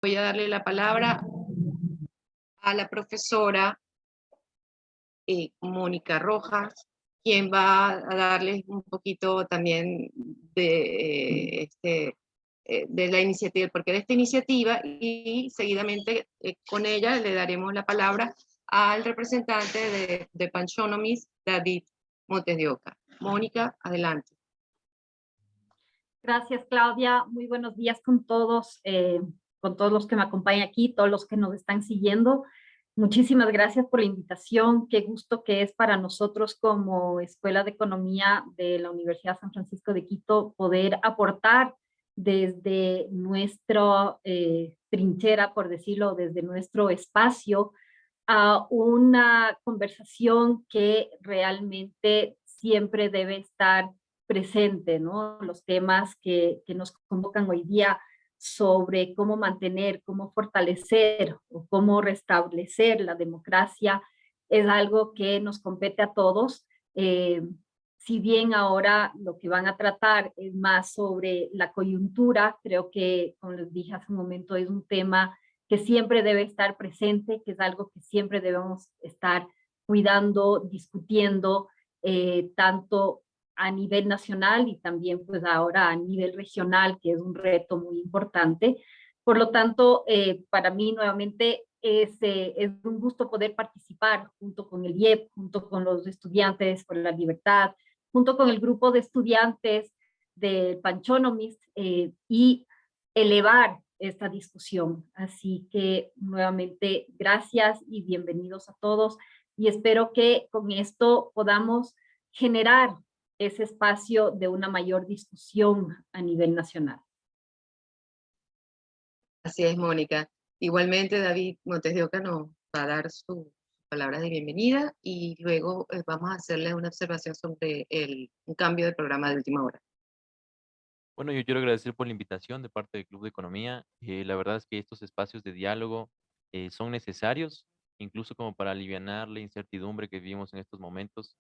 Voy a darle la palabra a la profesora Mónica Rojas, quien va a darles un poquito también de la iniciativa, el porqué de esta iniciativa, y seguidamente con ella le daremos la palabra al representante de Panchonomis, David Montes de Oca. Mónica, adelante. Gracias, Claudia. Muy buenos días con todos los que me acompañan aquí, todos los que nos están siguiendo. Muchísimas gracias por la invitación. Qué gusto que es para nosotros como Escuela de Economía de la Universidad San Francisco de Quito poder aportar desde nuestra trinchera, por decirlo, desde nuestro espacio, a una conversación que realmente siempre debe estar presente, ¿no? Los temas que nos convocan hoy día sobre cómo mantener, cómo fortalecer o cómo restablecer la democracia es algo que nos compete a todos. Si bien ahora lo que van a tratar es más sobre la coyuntura, creo que, como les dije hace un momento, es un tema que siempre debe estar presente, que es algo que siempre debemos estar cuidando, discutiendo, tanto a nivel nacional y también pues ahora a nivel regional, que es un reto muy importante. Por lo tanto, para mí nuevamente es un gusto poder participar junto con el IEP, junto con los estudiantes por la libertad, junto con el grupo de estudiantes del Panchonomis y elevar esta discusión. Así que nuevamente gracias y bienvenidos a todos y espero que con esto podamos generar ese espacio de una mayor discusión a nivel nacional. Así es, Mónica. Igualmente, David Montes de Oca nos va a dar sus palabras de bienvenida y luego vamos a hacerle una observación sobre un cambio de programa de última hora. Bueno, yo quiero agradecer por la invitación de parte del Club de Economía. La verdad es que estos espacios de diálogo son necesarios, incluso como para alivianar la incertidumbre que vivimos en estos momentos.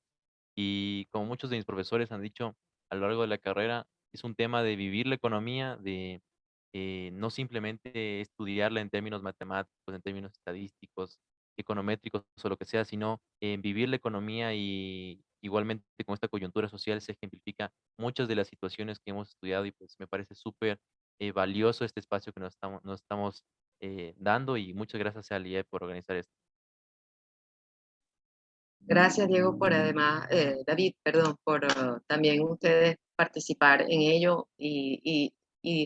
Y como muchos de mis profesores han dicho a lo largo de la carrera, es un tema de vivir la economía, de no simplemente estudiarla en términos matemáticos, en términos estadísticos, econométricos o lo que sea, sino en vivir la economía y igualmente con esta coyuntura social se ejemplifica muchas de las situaciones que hemos estudiado y pues me parece súper valioso este espacio que nos estamos dando y muchas gracias a LIE por organizar esto. Gracias, Diego, por además, David, perdón, por también ustedes participar en ello y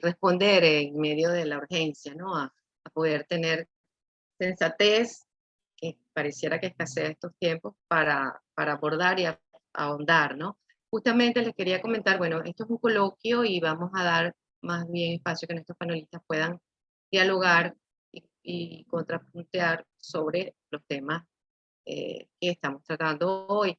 responder en medio de la urgencia, ¿no? A poder tener sensatez, que pareciera que escasea estos tiempos, para abordar y ahondar, ¿no? Justamente les quería comentar, bueno, esto es un coloquio y vamos a dar más bien espacio que nuestros panelistas puedan dialogar y contrapuntear sobre los temas que estamos tratando hoy.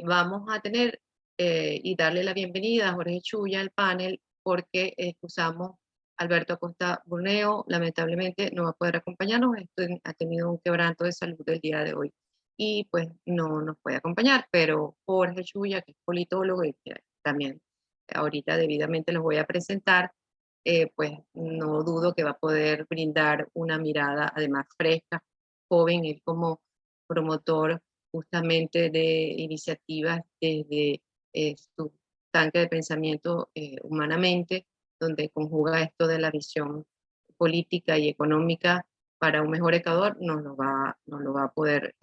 Vamos a tener y darle la bienvenida a Jorge Chuya al panel porque excusamos a Alberto Acosta Burneo, lamentablemente no va a poder acompañarnos, ha tenido un quebranto de salud el día de hoy y pues no nos puede acompañar, pero Jorge Chuya, que es politólogo y que también ahorita debidamente los voy a presentar, pues no dudo que va a poder brindar una mirada además fresca, joven, él como promotor justamente de iniciativas desde su tanque de pensamiento humanamente, donde conjuga esto de la visión política y económica para un mejor Ecuador, nos lo va a poder,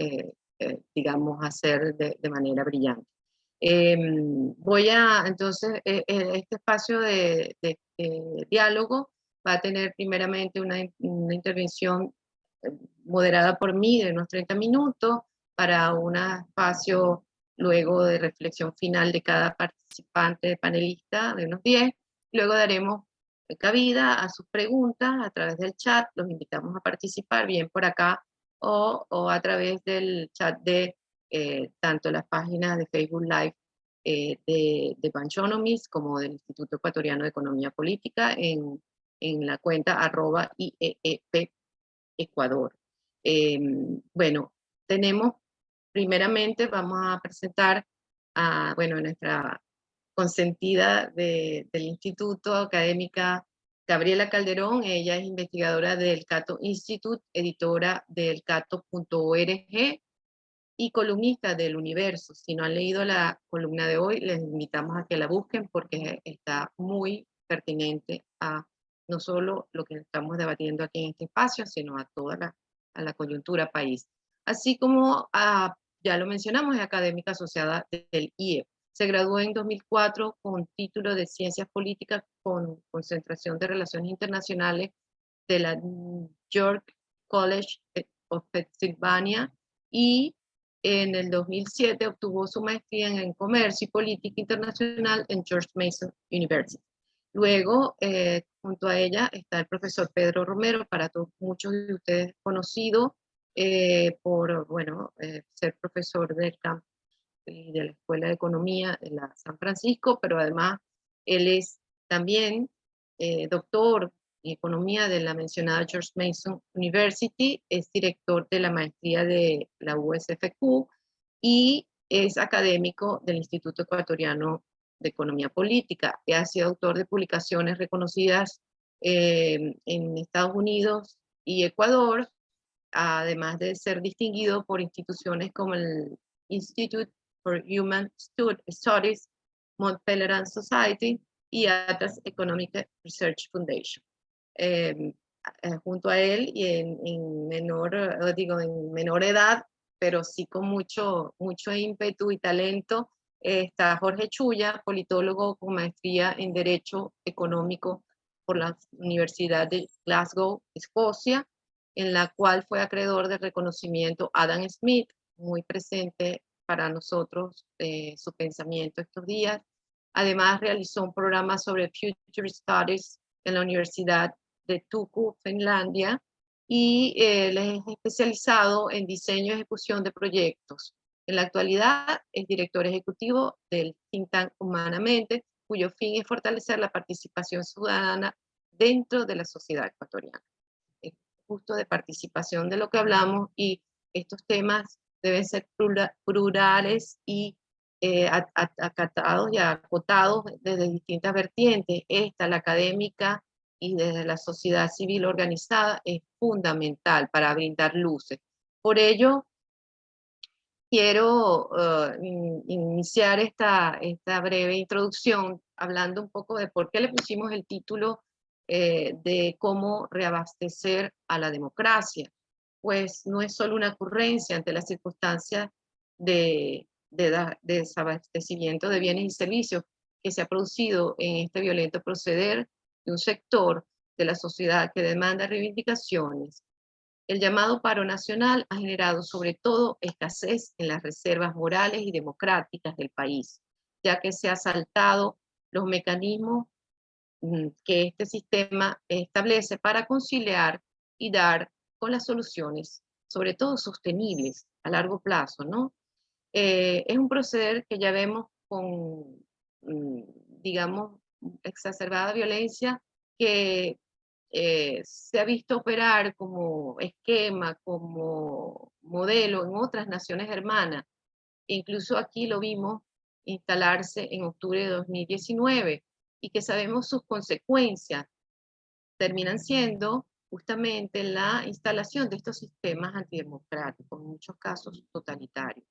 digamos, hacer de manera brillante. Voy a, entonces, este espacio de diálogo va a tener primeramente una intervención eh, moderada por mí de unos 30 minutos para un espacio luego de reflexión final de cada participante panelista de unos 10. Luego daremos cabida a sus preguntas a través del chat. Los invitamos a participar bien por acá o a través del chat de tanto las páginas de Facebook Live de Panchonomis como del Instituto Ecuatoriano de Economía Política en la cuenta @IEEP Ecuador. Bueno, tenemos, primeramente vamos a presentar a, bueno, nuestra consentida del instituto, académica Gabriela Calderón, ella es investigadora del Cato Institute, editora del cato.org y columnista del Universo. Si no han leído la columna de hoy, les invitamos a que la busquen porque está muy pertinente a no solo lo que estamos debatiendo aquí en este espacio, sino a toda la coyuntura país. Así como, ya lo mencionamos, es académica asociada del IEP. Se graduó en 2004 con título de Ciencias Políticas con concentración de Relaciones Internacionales de la New York College of Pennsylvania y en el 2007 obtuvo su maestría en Comercio y Política Internacional en George Mason University. Luego, junto a ella está el profesor Pedro Romero, para muchos de ustedes conocido por, bueno, ser profesor del campus y de la Escuela de Economía de la San Francisco, pero además él es también doctor en Economía de la mencionada George Mason University, es director de la maestría de la USFQ y es académico del Instituto Ecuatoriano de Economía Política. Ha sido autor de publicaciones reconocidas en Estados Unidos y Ecuador, además de ser distinguido por instituciones como el Institute for Human Studies, Mont Pelerin Society y Atlas Economic Research Foundation. Junto a él y en menor edad, pero sí con mucho ímpetu y talento, está Jorge Chuya, politólogo con maestría en Derecho Económico por la Universidad de Glasgow, Escocia, en la cual fue acreedor del reconocimiento Adam Smith, muy presente para nosotros su pensamiento estos días. Además, realizó un programa sobre Future Studies en la Universidad de Turku, Finlandia, y él es especializado en diseño y ejecución de proyectos. En la actualidad es director ejecutivo del think tank Humanamente, cuyo fin es fortalecer la participación ciudadana dentro de la sociedad ecuatoriana. Es justo de participación de lo que hablamos, y estos temas deben ser plurales y acatados y acotados desde distintas vertientes. Esta, la académica, y desde la sociedad civil organizada, es fundamental para brindar luces. Por ello, quiero iniciar esta breve introducción hablando un poco de por qué le pusimos el título de cómo reabastecer a la democracia. Pues no es solo una ocurrencia ante las circunstancias de desabastecimiento de bienes y servicios que se ha producido en este violento proceder de un sector de la sociedad que demanda reivindicaciones. El llamado paro nacional ha generado sobre todo escasez en las reservas morales y democráticas del país, ya que se han saltado los mecanismos que este sistema establece para conciliar y dar con las soluciones, sobre todo sostenibles a largo plazo, ¿no? Es un proceder que ya vemos con, digamos, exacerbada violencia, que se ha visto operar como esquema, como modelo en otras naciones hermanas. Incluso aquí lo vimos instalarse en octubre de 2019, y que sabemos sus consecuencias terminan siendo justamente la instalación de estos sistemas antidemocráticos, en muchos casos totalitarios.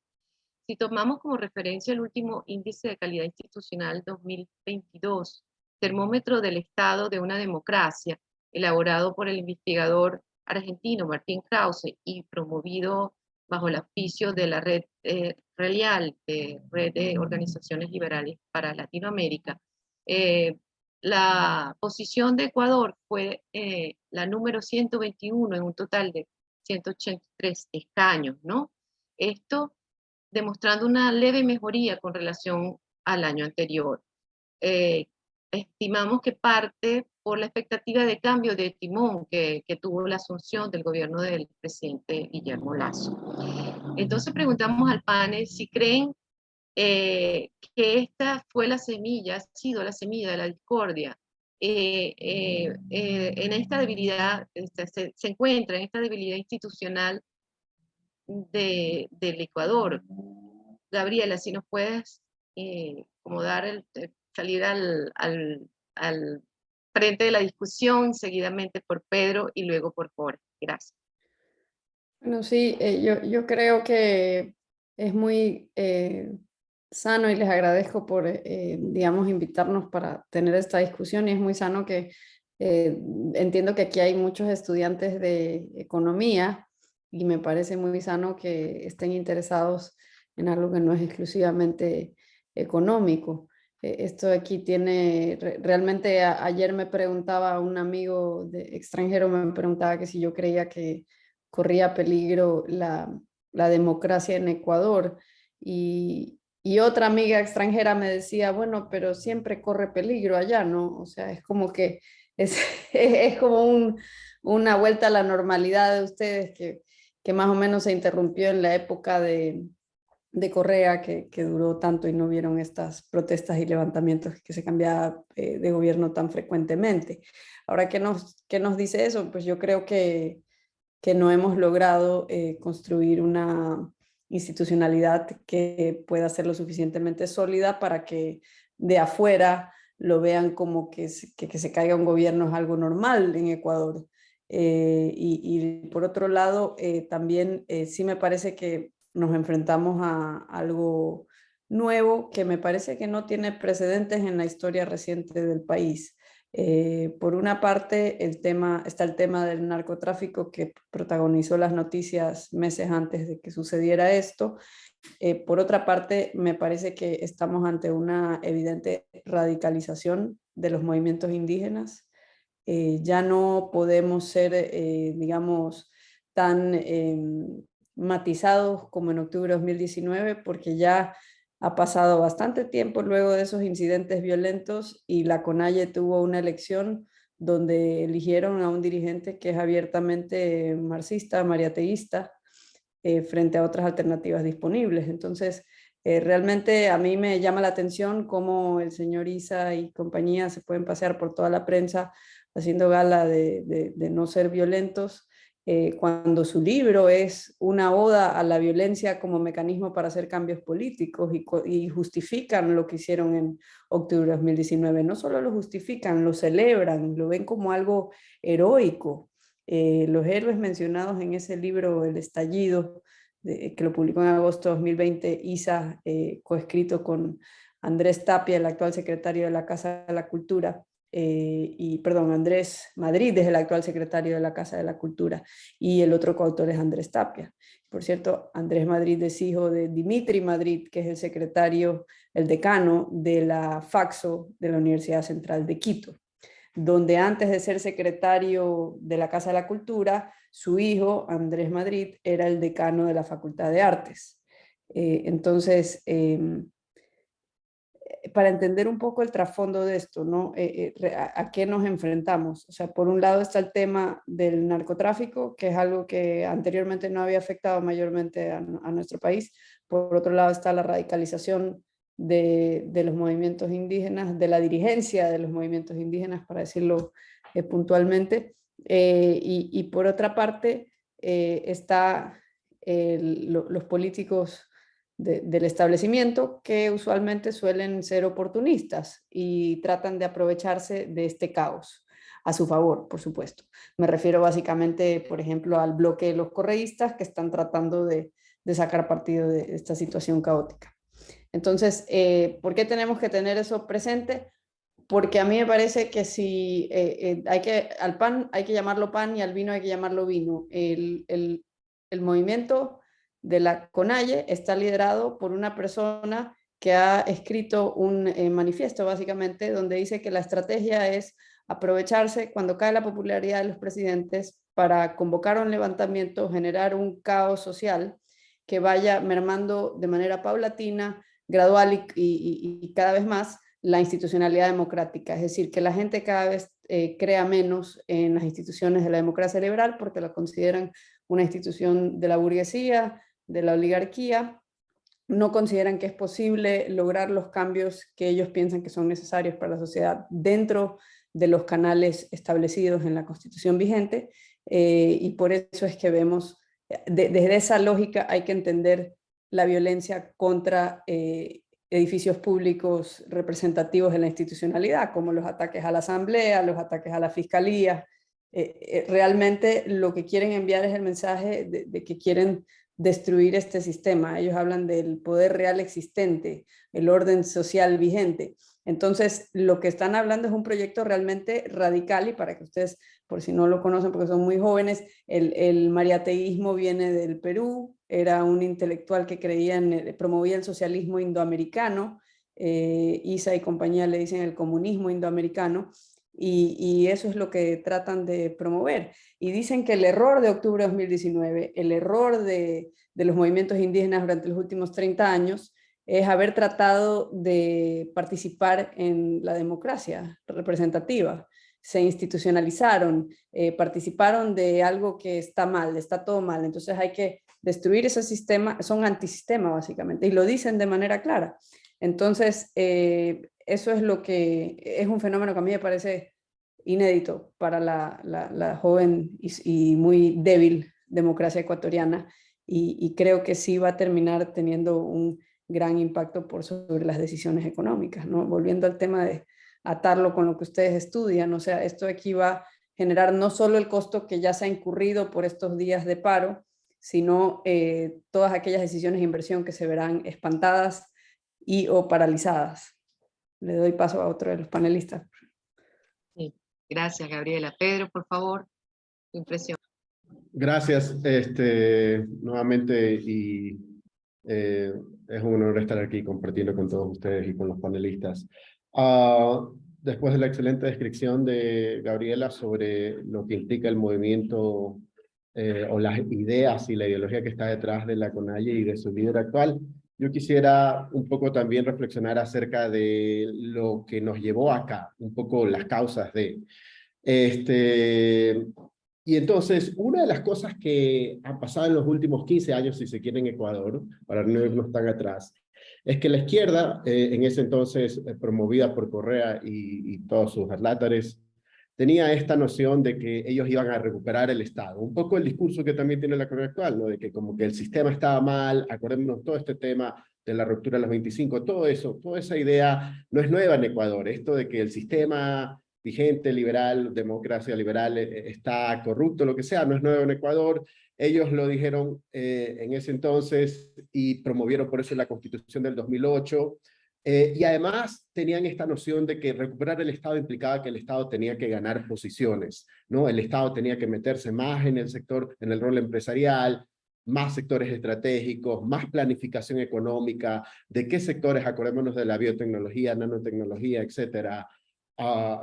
Si tomamos como referencia el último índice de calidad institucional 2022, termómetro del estado de una democracia, elaborado por el investigador argentino Martín Krause y promovido bajo el auspicio de la red RELIAL, Red de Organizaciones Liberales para Latinoamérica, la posición de Ecuador fue la número 121 en un total de 183 escaños, ¿no? Esto demostrando una leve mejoría con relación al año anterior. Estimamos que parte por la expectativa de cambio de timón que tuvo la asunción del gobierno del presidente Guillermo Lasso. Entonces preguntamos al panel si creen que esta fue la semilla, ha sido la semilla de la discordia. En esta debilidad, se encuentra en esta debilidad institucional del Ecuador. Gabriela, si nos puedes como dar salir al frente de la discusión, seguidamente por Pedro y luego por Jorge. Gracias. Bueno, sí, yo creo que es muy sano y les agradezco por, digamos, invitarnos para tener esta discusión, y es muy sano que entiendo que aquí hay muchos estudiantes de economía y me parece muy sano que estén interesados en algo que no es exclusivamente económico. Esto aquí tiene, realmente ayer me preguntaba un amigo extranjero, me preguntaba que si yo creía que corría peligro la democracia en Ecuador, y otra amiga extranjera me decía, bueno, pero siempre corre peligro allá, ¿no? O sea, es como que es, es como una vuelta a la normalidad de ustedes que más o menos se interrumpió en la época de Correa, que duró tanto y no vieron estas protestas y levantamientos que se cambiaba de gobierno tan frecuentemente. Ahora, qué nos dice eso? Pues yo creo que no hemos logrado construir una institucionalidad que pueda ser lo suficientemente sólida para que de afuera lo vean como que se caiga un gobierno es algo normal en Ecuador. Y por otro lado, también sí me parece que nos enfrentamos a algo nuevo que me parece que no tiene precedentes en la historia reciente del país. Por una parte, está el tema del narcotráfico que protagonizó las noticias meses antes de que sucediera esto. Por otra parte, me parece que estamos ante una evidente radicalización de los movimientos indígenas. Ya no podemos ser, digamos, tan matizados como en octubre de 2019, porque ya ha pasado bastante tiempo luego de esos incidentes violentos y la CONAIE tuvo una elección donde eligieron a un dirigente que es abiertamente marxista, mariateísta, frente a otras alternativas disponibles. Entonces, realmente a mí me llama la atención cómo el señor Issa y compañía se pueden pasear por toda la prensa haciendo gala de no ser violentos, cuando su libro es una oda a la violencia como mecanismo para hacer cambios políticos, y justifican lo que hicieron en octubre de 2019. No solo lo justifican, lo celebran, lo ven como algo heroico. Los héroes mencionados en ese libro, El Estallido, que lo publicó en agosto de 2020, Issa, coescrito con Andrés Tapia, el actual secretario de la Casa de la Cultura, Andrés Madrid es el actual secretario de la Casa de la Cultura, y el otro coautor es Andrés Tapia. Por cierto, Andrés Madrid es hijo de Dimitri Madrid, que es el secretario, el decano de la FACSO de la Universidad Central de Quito, donde antes de ser secretario de la Casa de la Cultura, su hijo, Andrés Madrid, era el decano de la Facultad de Artes. Entonces, para entender un poco el trasfondo de esto, ¿no? ¿A qué nos enfrentamos? O sea, por un lado está el tema del narcotráfico, que es algo que anteriormente no había afectado mayormente a nuestro país. Por otro lado está la radicalización de los movimientos indígenas, de la dirigencia de los movimientos indígenas, para decirlo puntualmente. Y por otra parte está los políticos del establecimiento, que usualmente suelen ser oportunistas y tratan de aprovecharse de este caos a su favor, por supuesto. Me refiero básicamente, por ejemplo, al bloque de los correístas, que están tratando de sacar partido de esta situación caótica. Entonces, ¿por qué tenemos que tener eso presente? Porque a mí me parece que si al pan hay que llamarlo pan y al vino hay que llamarlo vino. El movimiento de la CONAIE está liderado por una persona que ha escrito un manifiesto, básicamente, donde dice que la estrategia es aprovecharse cuando cae la popularidad de los presidentes para convocar un levantamiento, generar un caos social que vaya mermando de manera paulatina, gradual y cada vez más la institucionalidad democrática, es decir, que la gente cada vez crea menos en las instituciones de la democracia liberal porque la consideran una institución de la burguesía, de la oligarquía, no consideran que es posible lograr los cambios que ellos piensan que son necesarios para la sociedad dentro de los canales establecidos en la Constitución vigente, y por eso es que vemos, desde esa lógica hay que entender la violencia contra edificios públicos representativos de la institucionalidad, como los ataques a la Asamblea, los ataques a la Fiscalía. Realmente lo que quieren enviar es el mensaje de que quieren destruir este sistema. Ellos hablan del poder real existente, el orden social vigente. Entonces, lo que están hablando es un proyecto realmente radical, y para que ustedes, por si no lo conocen porque son muy jóvenes, el mariateísmo viene del Perú, era un intelectual que promovía el socialismo indoamericano, Isa y compañía le dicen el comunismo indoamericano, y eso es lo que tratan de promover. Y dicen que el error de octubre de 2019, el error de los movimientos indígenas durante los últimos 30 años, es haber tratado de participar en la democracia representativa. Se institucionalizaron, participaron de algo que está mal, está todo mal. Entonces hay que destruir ese sistema, son antisistema básicamente, y lo dicen de manera clara. Entonces, eso es lo que es un fenómeno que a mí me parece inédito para la joven y muy débil democracia ecuatoriana, y creo que sí va a terminar teniendo un gran impacto sobre las decisiones económicas, ¿no? Volviendo al tema de atarlo con lo que ustedes estudian, o sea, esto aquí va a generar no solo el costo que ya se ha incurrido por estos días de paro, sino todas aquellas decisiones de inversión que se verán espantadas y o paralizadas. Le doy paso a otro de los panelistas. Sí. Gracias, Gabriela. Pedro, por favor, tu impresión. Gracias, nuevamente, y es un honor estar aquí compartiendo con todos ustedes y con los panelistas. Después de la excelente descripción de Gabriela sobre lo que implica el movimiento o las ideas y la ideología que está detrás de la CONAIE y de su líder actual, yo quisiera un poco también reflexionar acerca de lo que nos llevó acá, un poco las causas de... Y entonces, una de las cosas que ha pasado en los últimos 15 años, si se quiere, en Ecuador, para no irnos tan atrás, es que la izquierda, en ese entonces promovida por Correa y todos sus adláteres, tenía esta noción de que ellos iban a recuperar el Estado. Un poco el discurso que también tiene la Correa actual, ¿no? De que como que el sistema estaba mal, acordémonos todo este tema de la ruptura de los 25, todo eso, toda esa idea no es nueva en Ecuador, esto de que el sistema vigente, liberal, democracia liberal, está corrupto, lo que sea, no es nuevo en Ecuador. Ellos lo dijeron en ese entonces y promovieron por eso la Constitución del 2008. Y además tenían esta noción de que recuperar el Estado implicaba que el Estado tenía que ganar posiciones, ¿no? El Estado tenía que meterse más en el sector, en el rol empresarial, más sectores estratégicos, más planificación económica, de qué sectores, acordémonos de la biotecnología, nanotecnología, etcétera.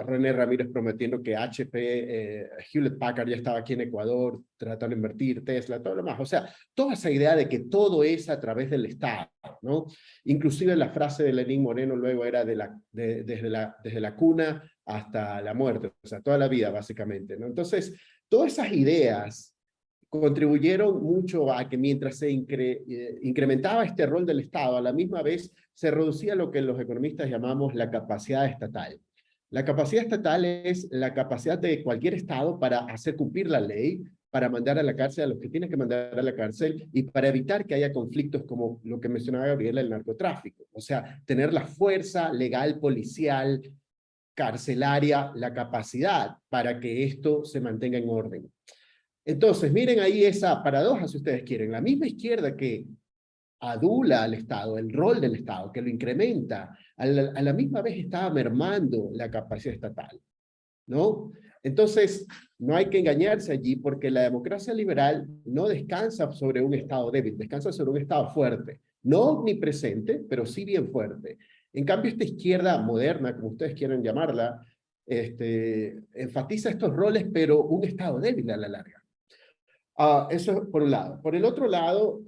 René Ramírez prometiendo que HP, Hewlett Packard ya estaba aquí en Ecuador, tratando de invertir, Tesla, todo lo demás. O sea, toda esa idea de que todo es a través del Estado, ¿no? Inclusive la frase de Lenín Moreno luego era desde la cuna hasta la muerte, o sea, toda la vida básicamente, ¿no? Entonces, todas esas ideas contribuyeron mucho a que mientras se incrementaba este rol del Estado, a la misma vez se reducía lo que los economistas llamamos la capacidad estatal. La capacidad estatal es la capacidad de cualquier Estado para hacer cumplir la ley, para mandar a la cárcel a los que tiene que mandar a la cárcel y para evitar que haya conflictos como lo que mencionaba Gabriela, el narcotráfico. O sea, tener la fuerza legal, policial, carcelaria, la capacidad para que esto se mantenga en orden. Entonces, miren ahí esa paradoja, si ustedes quieren. La misma izquierda que adula al Estado, el rol del Estado, que lo incrementa, a la misma vez estaba mermando la capacidad estatal, ¿no? Entonces, no hay que engañarse allí porque la democracia liberal no descansa sobre un Estado débil, descansa sobre un Estado fuerte, no omnipresente, pero sí bien fuerte. En cambio, esta izquierda moderna, como ustedes quieran llamarla, enfatiza estos roles, pero un Estado débil a la larga. Eso por un lado. Por el otro lado,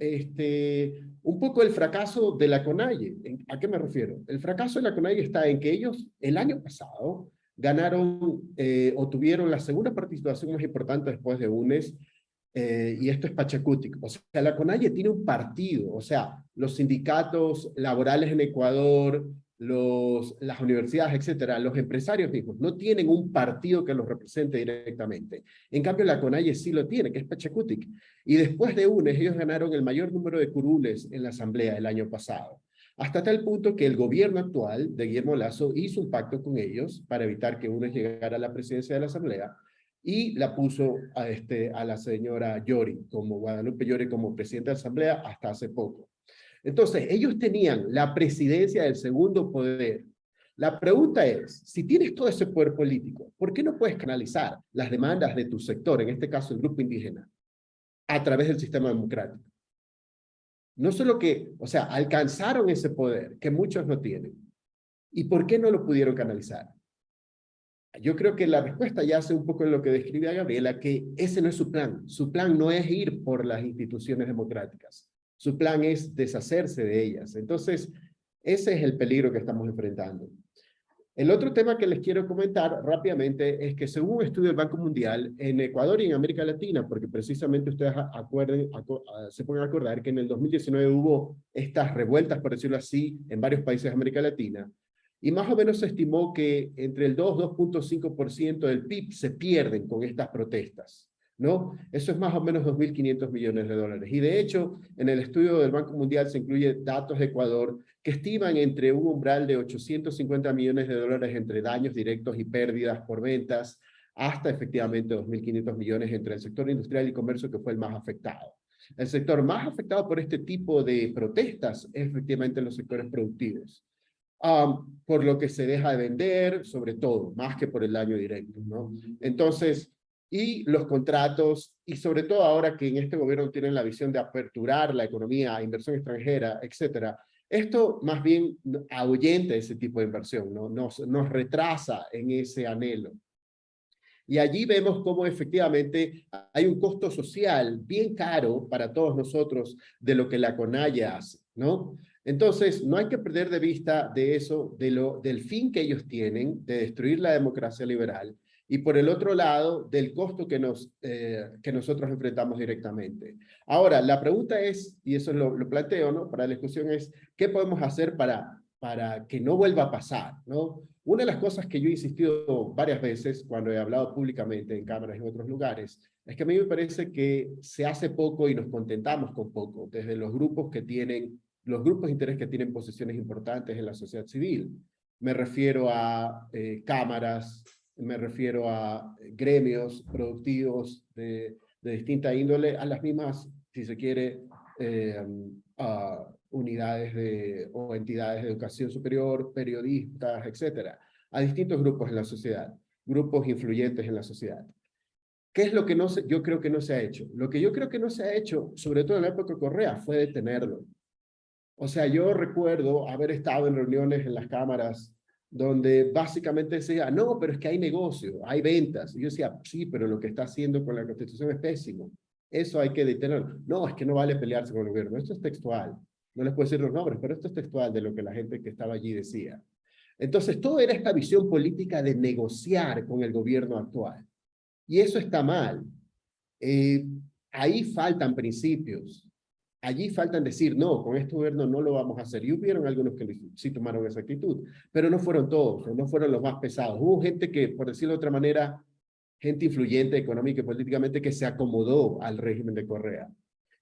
un poco el fracaso de la CONAIE. ¿A qué me refiero? El fracaso de la CONAIE está en que ellos el año pasado ganaron o tuvieron la segunda participación más importante después de UNES, y esto es Pachacutic. O sea, la CONAIE tiene un partido, o sea, los sindicatos laborales en Ecuador, las universidades, etcétera, los empresarios mismos, no tienen un partido que los represente directamente. En cambio, la CONAIE sí lo tiene, que es Pachacutic. Y después de UNES, ellos ganaron el mayor número de curules en la asamblea el año pasado. Hasta tal punto que el gobierno actual de Guillermo Lasso hizo un pacto con ellos para evitar que uno llegara a la presidencia de la Asamblea y la puso a la señora Llori, como Guadalupe Llori, como presidenta de la Asamblea hasta hace poco. Entonces, ellos tenían la presidencia del segundo poder. La pregunta es, si tienes todo ese poder político, ¿por qué no puedes canalizar las demandas de tu sector, en este caso el grupo indígena, a través del sistema democrático? No solo que, o sea, alcanzaron ese poder que muchos no tienen. ¿Y por qué no lo pudieron canalizar? Yo creo que la respuesta ya hace un poco en lo que describía Gabriela, que ese no es su plan. Su plan no es ir por las instituciones democráticas. Su plan es deshacerse de ellas. Entonces, ese es el peligro que estamos enfrentando. El otro tema que les quiero comentar rápidamente es que según un estudio del Banco Mundial, en Ecuador y en América Latina, porque precisamente ustedes se pueden acordar que en el 2019 hubo estas revueltas, por decirlo así, en varios países de América Latina, y más o menos se estimó que entre el 2,5% del PIB se pierden con estas protestas, ¿no? Eso es más o menos 2.500 millones de dólares. Y de hecho, en el estudio del Banco Mundial se incluye datos de Ecuador que estiman entre un umbral de 850 millones de dólares entre daños directos y pérdidas por ventas, hasta efectivamente 2.500 millones entre el sector industrial y comercio, que fue el más afectado. El sector más afectado por este tipo de protestas es efectivamente los sectores productivos. Por lo que se deja de vender, sobre todo, más que por el daño directo, ¿no? Entonces, y los contratos, y sobre todo ahora que en este gobierno tienen la visión de aperturar la economía a inversión extranjera, etcétera, esto más bien ahuyenta ese tipo de inversión, ¿no? Nos retrasa en ese anhelo. Y allí vemos cómo efectivamente hay un costo social bien caro para todos nosotros de lo que la CONAIE hace, ¿no? Entonces, no hay que perder de vista de eso, del fin que ellos tienen de destruir la democracia liberal, y por el otro lado, del costo que nosotros enfrentamos directamente. Ahora, la pregunta es, y eso lo planteo, ¿no?, para la discusión es, ¿qué podemos hacer para que no vuelva a pasar, ¿no? Una de las cosas que yo he insistido varias veces cuando he hablado públicamente en cámaras y en otros lugares, es que a mí me parece que se hace poco y nos contentamos con poco, desde los grupos de interés que tienen posiciones importantes en la sociedad civil. Me refiero a cámaras, me refiero a gremios productivos de distinta índole, a las mismas, si se quiere, unidades o entidades de educación superior, periodistas, etcétera, a distintos grupos en la sociedad, grupos influyentes en la sociedad. ¿Qué es lo que yo creo que no se ha hecho? Lo que yo creo que no se ha hecho, sobre todo en la época de Correa, fue detenerlo. O sea, yo recuerdo haber estado en reuniones en las cámaras donde básicamente decía, no, pero es que hay negocio, hay ventas. Y yo decía, sí, pero lo que está haciendo con la Constitución es pésimo. Eso hay que detenerlo. No, es que no vale pelearse con el gobierno. Esto es textual. No les puedo decir los nombres, pero esto es textual de lo que la gente que estaba allí decía. Entonces, todo era esta visión política de negociar con el gobierno actual. Y eso está mal. Ahí faltan principios. Allí faltan decir, no, con este gobierno no lo vamos a hacer. Y hubieron algunos que sí tomaron esa actitud, pero no fueron todos, no fueron los más pesados. Hubo gente que, por decirlo de otra manera, gente influyente económica y políticamente que se acomodó al régimen de Correa.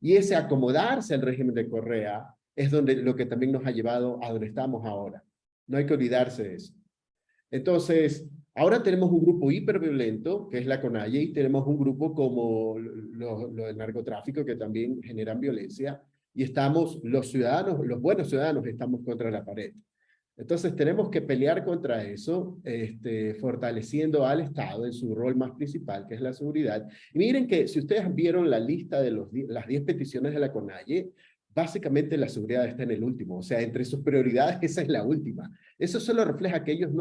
Y ese acomodarse al régimen de Correa es lo que también nos ha llevado a donde estamos ahora. No hay que olvidarse de eso. Entonces, ahora tenemos un grupo hiperviolento, que es la CONAIE, y tenemos un grupo como lo del narcotráfico, que también generan violencia, y estamos, los ciudadanos, los buenos ciudadanos, estamos contra la pared. Entonces, tenemos que pelear contra eso, fortaleciendo al Estado en su rol más principal, que es la seguridad. Y miren que si ustedes vieron la lista de las 10 peticiones de la CONAIE, básicamente la seguridad está en el último, o sea, entre sus prioridades esa es la última. Eso solo refleja que ellos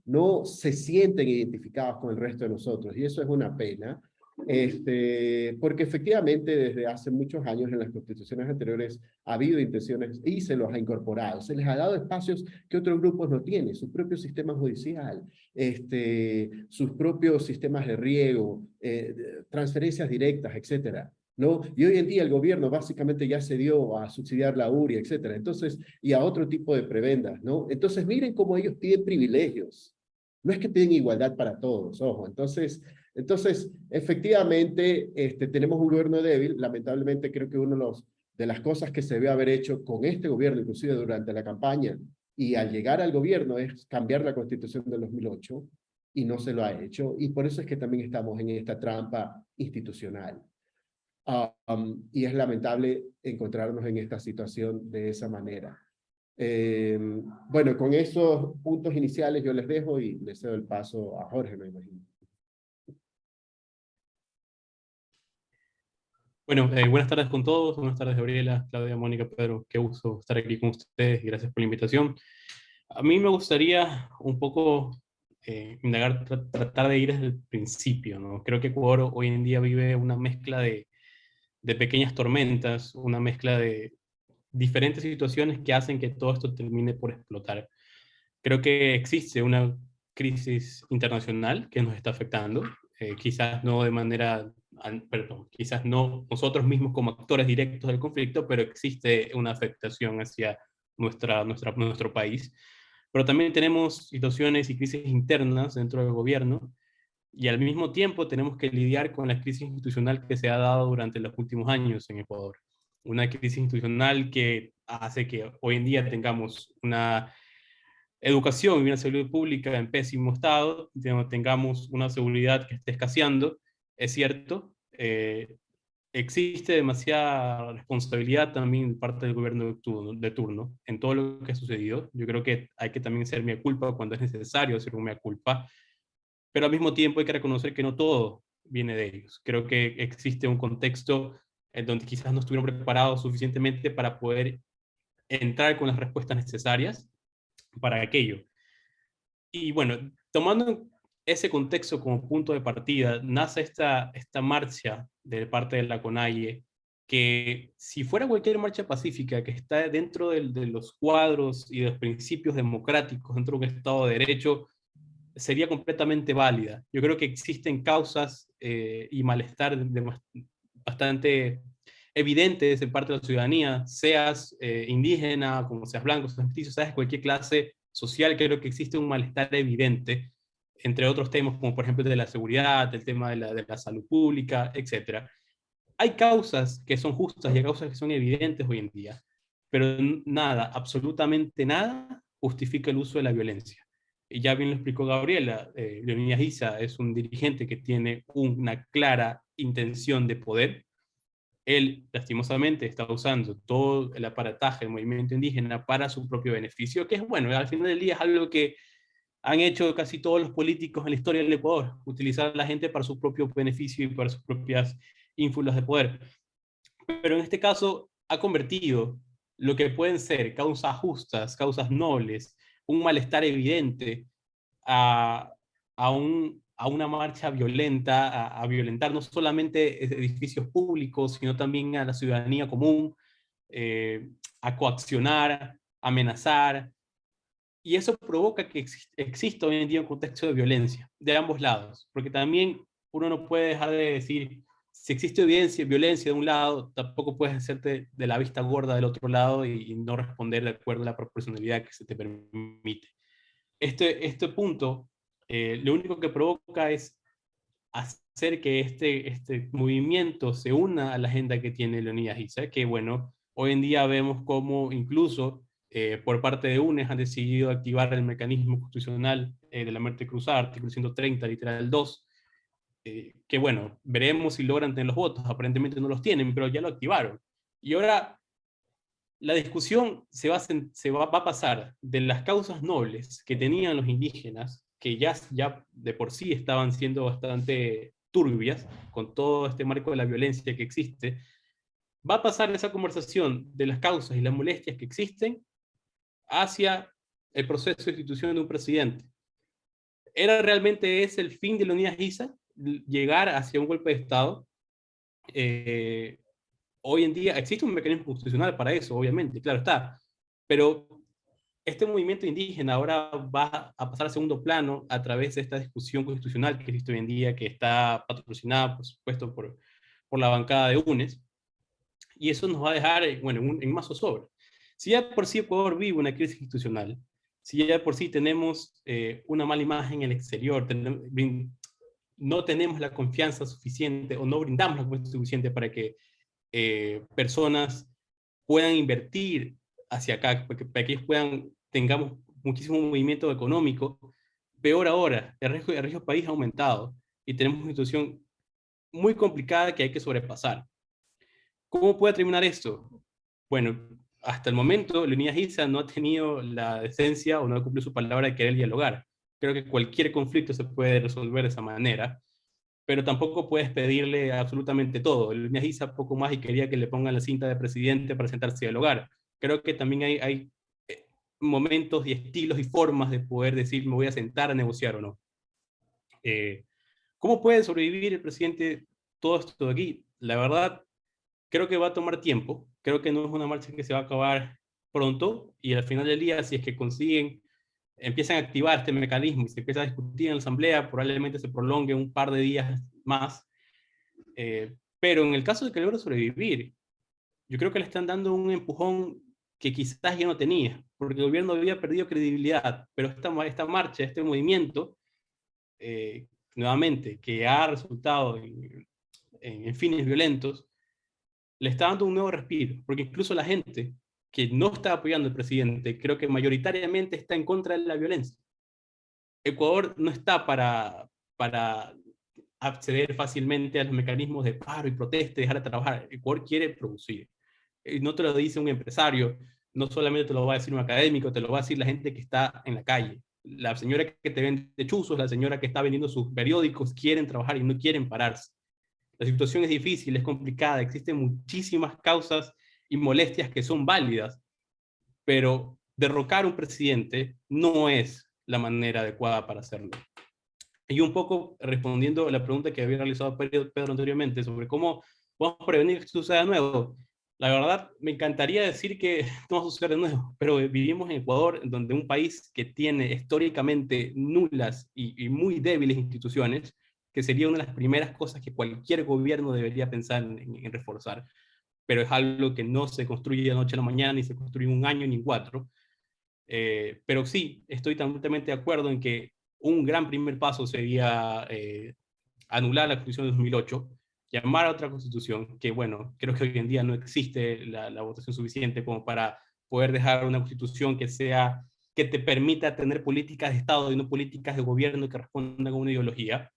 no se sienten identificados con el resto de nosotros, y eso es una pena, porque efectivamente desde hace muchos años en las constituciones anteriores ha habido intenciones y se los ha incorporado, se les ha dado espacios que otros grupos no tienen, su propio sistema judicial, sus propios sistemas de riego, transferencias directas, etcétera, ¿no? Y hoy en día el gobierno básicamente ya se dio a subsidiar la URI, etcétera, entonces, y a otro tipo de prebendas, ¿no? Entonces miren cómo ellos piden privilegios, no es que piden igualdad para todos, ojo, entonces efectivamente tenemos un gobierno débil, lamentablemente creo que uno de de las cosas que se debe haber hecho con este gobierno, inclusive durante la campaña, y al llegar al gobierno es cambiar la Constitución del 2008, y no se lo ha hecho, y por eso es que también estamos en esta trampa institucional. Y es lamentable encontrarnos en esta situación de esa manera. Bueno, con esos puntos iniciales yo les dejo y les cedo el paso a Jorge, me imagino. Bueno, buenas tardes con todos, buenas tardes Gabriela, Claudia, Mónica, Pedro, qué gusto estar aquí con ustedes y gracias por la invitación. A mí me gustaría un poco indagar, tratar de ir desde el principio, ¿no? Creo que Ecuador hoy en día vive una mezcla de pequeñas tormentas, una mezcla de diferentes situaciones que hacen que todo esto termine por explotar. Creo que existe una crisis internacional que nos está afectando, quizás no de manera, perdón, quizás no nosotros mismos como actores directos del conflicto, pero existe una afectación hacia nuestro país. Pero también tenemos situaciones y crisis internas dentro del gobierno, y al mismo tiempo tenemos que lidiar con la crisis institucional que se ha dado durante los últimos años en Ecuador. Una crisis institucional que hace que hoy en día tengamos una educación y una salud pública en pésimo estado, tengamos una seguridad que esté escaseando, es cierto. Existe demasiada responsabilidad también de parte del gobierno de turno en todo lo que ha sucedido. Yo creo que hay que también ser mea culpa cuando es necesario hacer un mea culpa, pero al mismo tiempo hay que reconocer que no todo viene de ellos. Creo que existe un contexto en donde quizás no estuvieron preparados suficientemente para poder entrar con las respuestas necesarias para aquello. Y bueno, tomando ese contexto como punto de partida, nace esta marcha de parte de la CONAIE, que si fuera cualquier marcha pacífica que está dentro de los cuadros y de los principios democráticos dentro de un Estado de Derecho, sería completamente válida. Yo creo que existen causas y malestar bastante evidentes en parte de la ciudadanía, seas indígena, como seas blanco, seas mestizo, seas cualquier clase social, creo que existe un malestar evidente, entre otros temas como por ejemplo de la seguridad, el tema de la salud pública, etc. Hay causas que son justas y hay causas que son evidentes hoy en día, pero nada, absolutamente nada, justifica el uso de la violencia. Y ya bien lo explicó Gabriela, Leonidas Issa es un dirigente que tiene una clara intención de poder. Él, lastimosamente, está usando todo el aparataje del movimiento indígena para su propio beneficio, que es bueno, al final del día es algo que han hecho casi todos los políticos en la historia del Ecuador, utilizar a la gente para su propio beneficio y para sus propias ínfulas de poder. Pero en este caso ha convertido lo que pueden ser causas justas, causas nobles, un malestar evidente, a una marcha violenta, a violentar no solamente edificios públicos, sino también a la ciudadanía común, a coaccionar, amenazar, y eso provoca que exista hoy en día un contexto de violencia de ambos lados, porque también uno no puede dejar de decir, si existe violencia de un lado, tampoco puedes hacerte de la vista gorda del otro lado y no responder de acuerdo a la proporcionalidad que se te permite. Este punto, lo único que provoca es hacer que este movimiento se una a la agenda que tiene Leonidas Issa, que bueno, hoy en día vemos cómo incluso por parte de UNES han decidido activar el mecanismo constitucional de la muerte cruzada, artículo 130, literal 2, que bueno, veremos si logran tener los votos, aparentemente no los tienen, pero ya lo activaron. Y ahora la discusión va a pasar de las causas nobles que tenían los indígenas, que ya de por sí estaban siendo bastante turbias, con todo este marco de la violencia que existe, va a pasar esa conversación de las causas y las molestias que existen hacia el proceso de institución de un presidente. ¿Era realmente ese el fin de Leonidas Issa? Llegar hacia un golpe de Estado. Hoy en día existe un mecanismo constitucional para eso, obviamente, claro está, pero este movimiento indígena ahora va a pasar a segundo plano a través de esta discusión constitucional que existe hoy en día, que está patrocinada, por supuesto, por la bancada de UNES, y eso nos va a dejar, bueno, en más zozobra. Si ya por sí Ecuador vive una crisis institucional, si ya por sí tenemos una mala imagen en el exterior, no tenemos la confianza suficiente o no brindamos la confianza suficiente para que personas puedan invertir hacia acá, para que ellos tengamos muchísimo movimiento económico. Peor ahora, el riesgo del país ha aumentado y tenemos una situación muy complicada que hay que sobrepasar. ¿Cómo puede terminar esto? Bueno, hasta el momento, Leonidas Issa no ha tenido la decencia o no ha cumplido su palabra de querer dialogar. Creo que cualquier conflicto se puede resolver de esa manera, pero tampoco puedes pedirle absolutamente todo. Leonidas Issa poco más y quería que le pongan la cinta de presidente para sentarse a dialogar. Creo que también hay momentos y estilos y formas de poder decir me voy a sentar a negociar o no. ¿Cómo puede sobrevivir el presidente todo esto de aquí? La verdad, creo que va a tomar tiempo. Creo que no es una marcha que se va a acabar pronto y al final del día, si es que empiezan a activar este mecanismo y se empieza a discutir en la asamblea, probablemente se prolongue un par de días más. Pero en el caso de que logre sobrevivir, yo creo que le están dando un empujón que quizás ya no tenía, porque el gobierno había perdido credibilidad, pero esta marcha, este movimiento, nuevamente, que ha resultado en fines violentos, le está dando un nuevo respiro, porque incluso la gente que no está apoyando al presidente, creo que mayoritariamente está en contra de la violencia. Ecuador no está para acceder fácilmente a los mecanismos de paro y protesta y dejar de trabajar. Ecuador quiere producir. No te lo dice un empresario, no solamente te lo va a decir un académico, te lo va a decir la gente que está en la calle. La señora que te vende chuzos, la señora que está vendiendo sus periódicos, quieren trabajar y no quieren pararse. La situación es difícil, es complicada, existen muchísimas causas y molestias que son válidas, pero derrocar a un presidente no es la manera adecuada para hacerlo. Y un poco respondiendo a la pregunta que había realizado Pedro anteriormente sobre cómo podemos prevenir que suceda de nuevo. La verdad, me encantaría decir que no va a suceder de nuevo, pero vivimos en Ecuador, donde un país que tiene históricamente nulas y muy débiles instituciones, que sería una de las primeras cosas que cualquier gobierno debería pensar en reforzar, pero es algo que no se construye de noche a la mañana, ni se construye en un año, ni en 4. Pero sí, estoy totalmente de acuerdo en que un gran primer paso sería anular la Constitución de 2008, llamar a otra Constitución, que bueno, creo que hoy en día no existe la votación suficiente como para poder dejar una Constitución que te permita tener políticas de Estado y no políticas de gobierno que respondan a una ideología.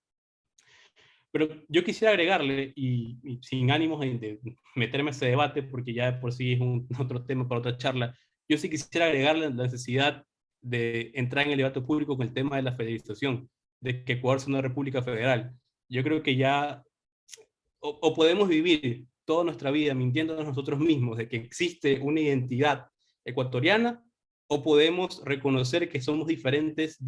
Pero yo quisiera agregarle, y sin ánimos de meterme a ese debate, porque ya de por sí es otro tema para otra charla, yo sí quisiera agregarle la necesidad de entrar en el debate público con el tema de la federalización, de que Ecuador sea una república federal. Yo creo que ya, o podemos vivir toda nuestra vida mintiéndonos nosotros mismos de que existe una identidad ecuatoriana, o podemos reconocer que somos diferentes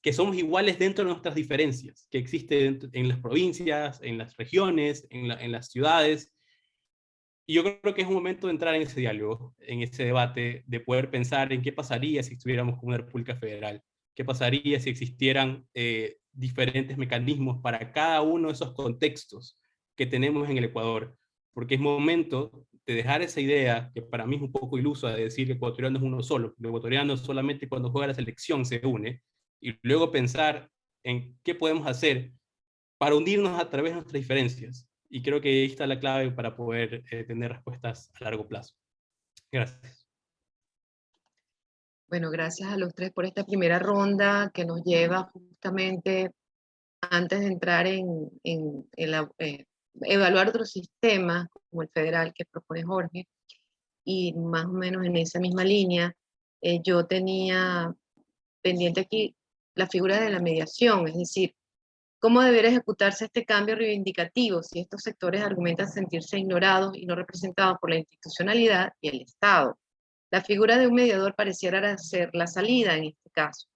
que somos iguales dentro de nuestras diferencias, que existen en las provincias, en las regiones, en las ciudades. Y yo creo que es un momento de entrar en ese diálogo, en ese debate, de poder pensar en qué pasaría si estuviéramos con una república federal, qué pasaría si existieran diferentes mecanismos para cada uno de esos contextos que tenemos en el Ecuador, porque es momento de dejar esa idea, que para mí es un poco ilusa, de decir que el ecuatoriano es uno solo. El ecuatoriano solamente cuando juega la selección se une, y luego pensar en qué podemos hacer para unirnos a través de nuestras diferencias. Y creo que ahí está la clave para poder tener respuestas a largo plazo. Gracias. Bueno, gracias a los tres por esta primera ronda que nos lleva justamente antes de entrar en evaluar otros sistemas como el federal que propone Jorge, y más o menos en esa misma línea, yo tenía pendiente aquí la figura de la mediación, es decir, ¿cómo debería ejecutarse este cambio reivindicativo si estos sectores argumentan sentirse ignorados y no representados por la institucionalidad y el Estado? La figura de un mediador pareciera ser la salida en este caso.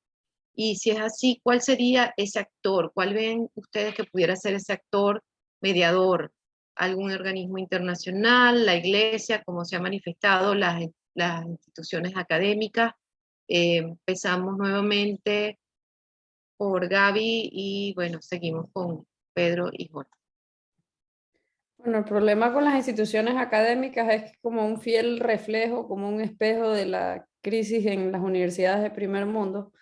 Y si es así, ¿cuál sería ese actor? ¿Cuál ven ustedes que pudiera ser ese actor mediador? ¿Algún organismo internacional, la iglesia, como se ha manifestado, las instituciones académicas? Empezamos nuevamente por Gaby y bueno, seguimos con Pedro y Jorge. Bueno, el problema con las instituciones académicas es que como un fiel reflejo, como un espejo de la crisis en las universidades de primer mundo,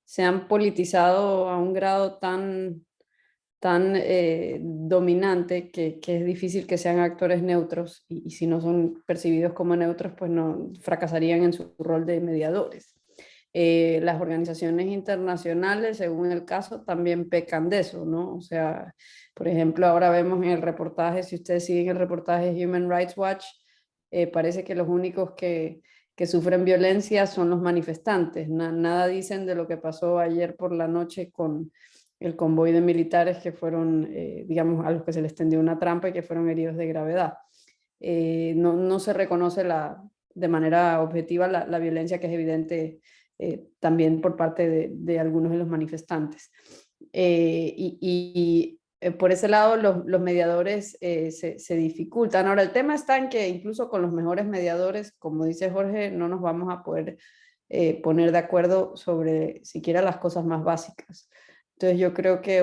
se han politizado a un grado tan tan dominante que es difícil que sean actores neutros y si no son percibidos como neutros, pues no fracasarían en su rol de mediadores. Las organizaciones internacionales, según el caso, también pecan de eso, ¿no? O sea, por ejemplo, ahora vemos en el reportaje, si ustedes siguen el reportaje Human Rights Watch, parece que los únicos que sufren violencia son los manifestantes. Nada dicen de lo que pasó ayer por la noche con el convoy de militares que fueron, digamos, a los que se les tendió una trampa y que fueron heridos de gravedad. No se reconoce de manera objetiva la violencia que es evidente también por parte de algunos de los manifestantes. Por ese lado los mediadores se dificultan. Ahora, el tema está en que incluso con los mejores mediadores, como dice Jorge, no nos vamos a poder poner de acuerdo sobre siquiera las cosas más básicas. Entonces yo creo que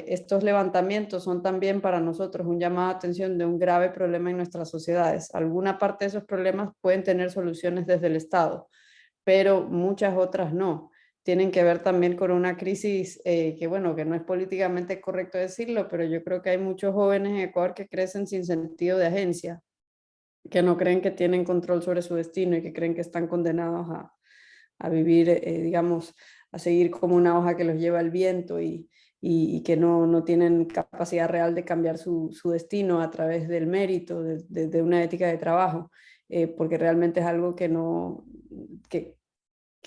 estos levantamientos son también para nosotros un llamado de atención de un grave problema en nuestras sociedades. Alguna parte de esos problemas pueden tener soluciones desde el Estado, pero muchas otras no. Tienen que ver también con una crisis que, bueno, que no es políticamente correcto decirlo, pero yo creo que hay muchos jóvenes en Ecuador que crecen sin sentido de agencia, que no creen que tienen control sobre su destino y que creen que están condenados a vivir, digamos, a seguir como una hoja que los lleva el viento y que no tienen capacidad real de cambiar su destino a través del mérito, de una ética de trabajo, porque realmente es algo que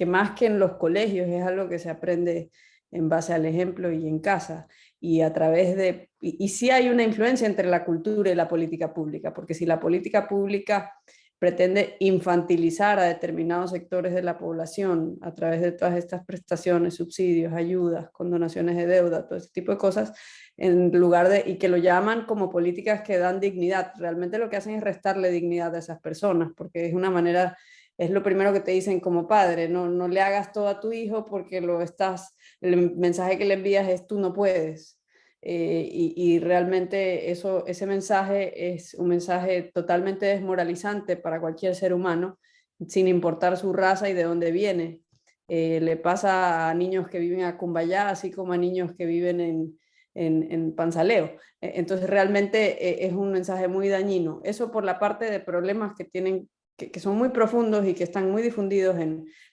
más que en los colegios es algo que se aprende en base al ejemplo y en casa, y a través de, y sí hay una influencia entre la cultura y la política pública, porque si la política pública pretende infantilizar a determinados sectores de la población a través de todas estas prestaciones, subsidios, ayudas, condonaciones de deuda, todo ese tipo de cosas, en lugar de, y que lo llaman como políticas que dan dignidad, realmente lo que hacen es restarle dignidad a esas personas, porque es una manera, es lo primero que te dicen como padre, no le hagas todo a tu hijo porque el mensaje que le envías es tú no puedes. Y realmente ese mensaje es un mensaje totalmente desmoralizante para cualquier ser humano, sin importar su raza y de dónde viene. Le pasa a niños que viven a Cumbayá, así como a niños que viven en Panzaleo. Entonces realmente es un mensaje muy dañino. Eso por la parte de problemas que tienen que son muy profundos y que están muy difundidos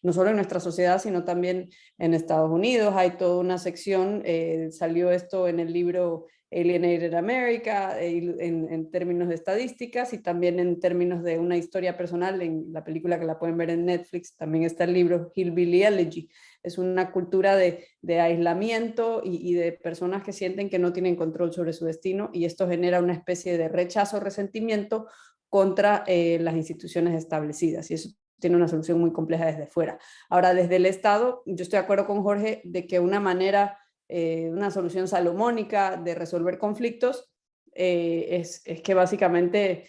no solo en nuestra sociedad, sino también en Estados Unidos. Hay toda una sección, salió esto en el libro Alienated America, en términos de estadísticas y también en términos de una historia personal, en la película que la pueden ver en Netflix, también está el libro Hillbilly Elegy. Es una cultura de aislamiento y de personas que sienten que no tienen control sobre su destino, y esto genera una especie de rechazo, resentimiento contra las instituciones establecidas, y eso tiene una solución muy compleja desde fuera. Ahora, desde el Estado, yo estoy de acuerdo con Jorge de que una solución salomónica de resolver conflictos es que básicamente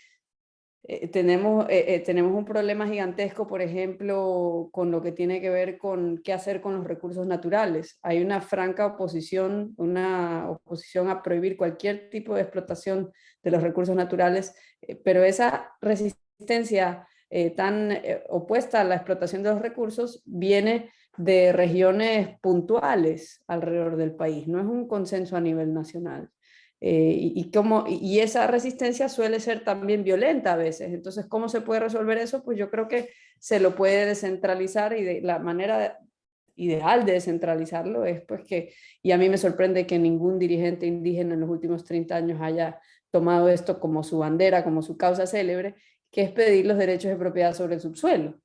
tenemos un problema gigantesco, por ejemplo, con lo que tiene que ver con qué hacer con los recursos naturales. Hay una franca oposición a prohibir cualquier tipo de explotación de los recursos naturales, pero esa resistencia tan opuesta a la explotación de los recursos viene de regiones puntuales alrededor del país, no es un consenso a nivel nacional. Y esa resistencia suele ser también violenta a veces. Entonces, ¿cómo se puede resolver eso? Pues yo creo que se lo puede descentralizar, y la manera ideal de descentralizarlo es pues y a mí me sorprende que ningún dirigente indígena en los últimos 30 años haya tomado esto como su bandera, como su causa célebre, que es pedir los derechos de propiedad sobre el subsuelo.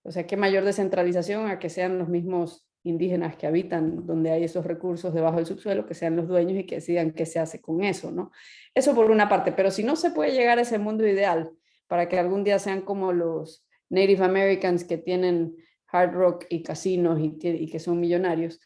O sea, qué mayor descentralización a que sean los mismos indígenas que habitan donde hay esos recursos debajo del subsuelo, que sean los dueños y que decidan qué se hace con eso, ¿no? Eso por una parte, pero si no se puede llegar a ese mundo ideal para que algún día sean como los Native Americans que tienen hard rock y casinos y que son millonarios,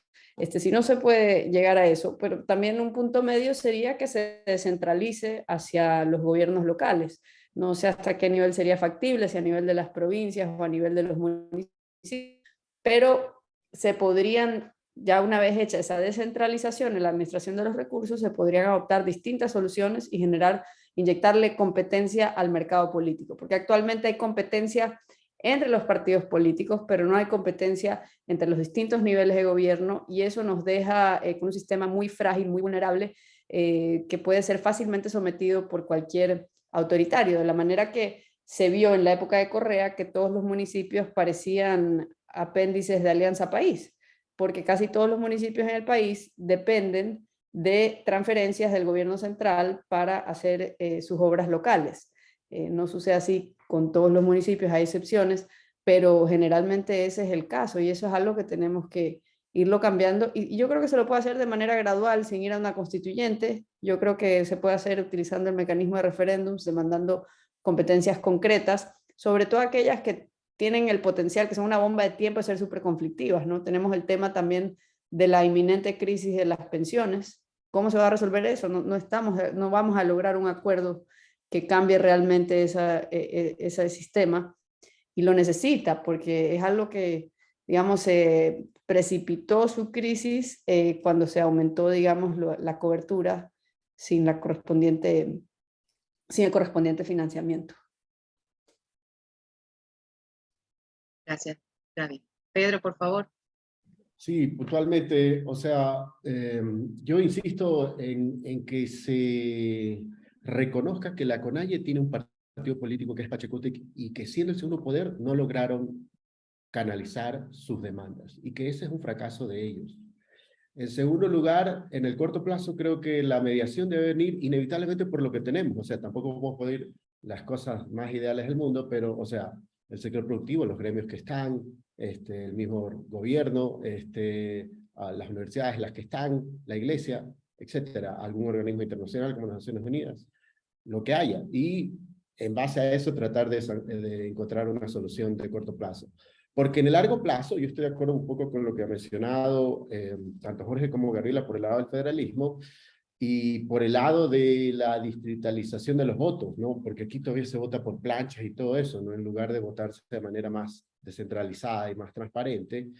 si no se puede llegar a eso, pero también un punto medio sería que se descentralice hacia los gobiernos locales. No sé hasta qué nivel sería factible, si a nivel de las provincias o a nivel de los municipios, pero se podrían, ya una vez hecha esa descentralización en la administración de los recursos, se podrían adoptar distintas soluciones y inyectarle competencia al mercado político, porque actualmente hay competencia entre los partidos políticos, pero no hay competencia entre los distintos niveles de gobierno y eso nos deja con un sistema muy frágil, muy vulnerable, que puede ser fácilmente sometido por cualquier autoritario, de la manera que se vio en la época de Correa que todos los municipios parecían apéndices de Alianza País, porque casi todos los municipios en el país dependen de transferencias del gobierno central para hacer sus obras locales. No sucede así con todos los municipios, hay excepciones, pero generalmente ese es el caso y eso es algo que tenemos que irlo cambiando y yo creo que se lo puede hacer de manera gradual sin ir a una constituyente. Yo creo que se puede hacer utilizando el mecanismo de referéndums, demandando competencias concretas, sobre todo aquellas que tienen el potencial, que son una bomba de tiempo de ser súper conflictivas, ¿no? Tenemos el tema también de la inminente crisis de las pensiones. ¿Cómo se va a resolver eso? No vamos a lograr un acuerdo que cambie realmente ese sistema y lo necesita porque es algo que, digamos, se precipitó su crisis cuando se aumentó, digamos, la cobertura sin el correspondiente financiamiento. Gracias, David. Pedro, por favor. Sí, puntualmente, o sea, yo insisto en que se reconozca que la CONAIE tiene un partido político que es Pachacútec y que siendo el segundo poder no lograron canalizar sus demandas y que ese es un fracaso de ellos. En segundo lugar, en el corto plazo creo que la mediación debe venir inevitablemente por lo que tenemos, o sea, tampoco podemos pedir las cosas más ideales del mundo, pero, o sea, el sector productivo, los gremios que están, el mismo gobierno, las universidades, las que están, la iglesia, etcétera, algún organismo internacional como las Naciones Unidas, lo que haya, y en base a eso tratar de encontrar una solución de corto plazo. Porque en el largo plazo, yo estoy de acuerdo un poco con lo que ha mencionado tanto Jorge como Gabriela por el lado del federalismo, y por el lado de la distritalización de los votos, ¿no? Porque aquí todavía se vota por planchas y todo eso, ¿no? En lugar de votarse de manera más descentralizada y más transparente,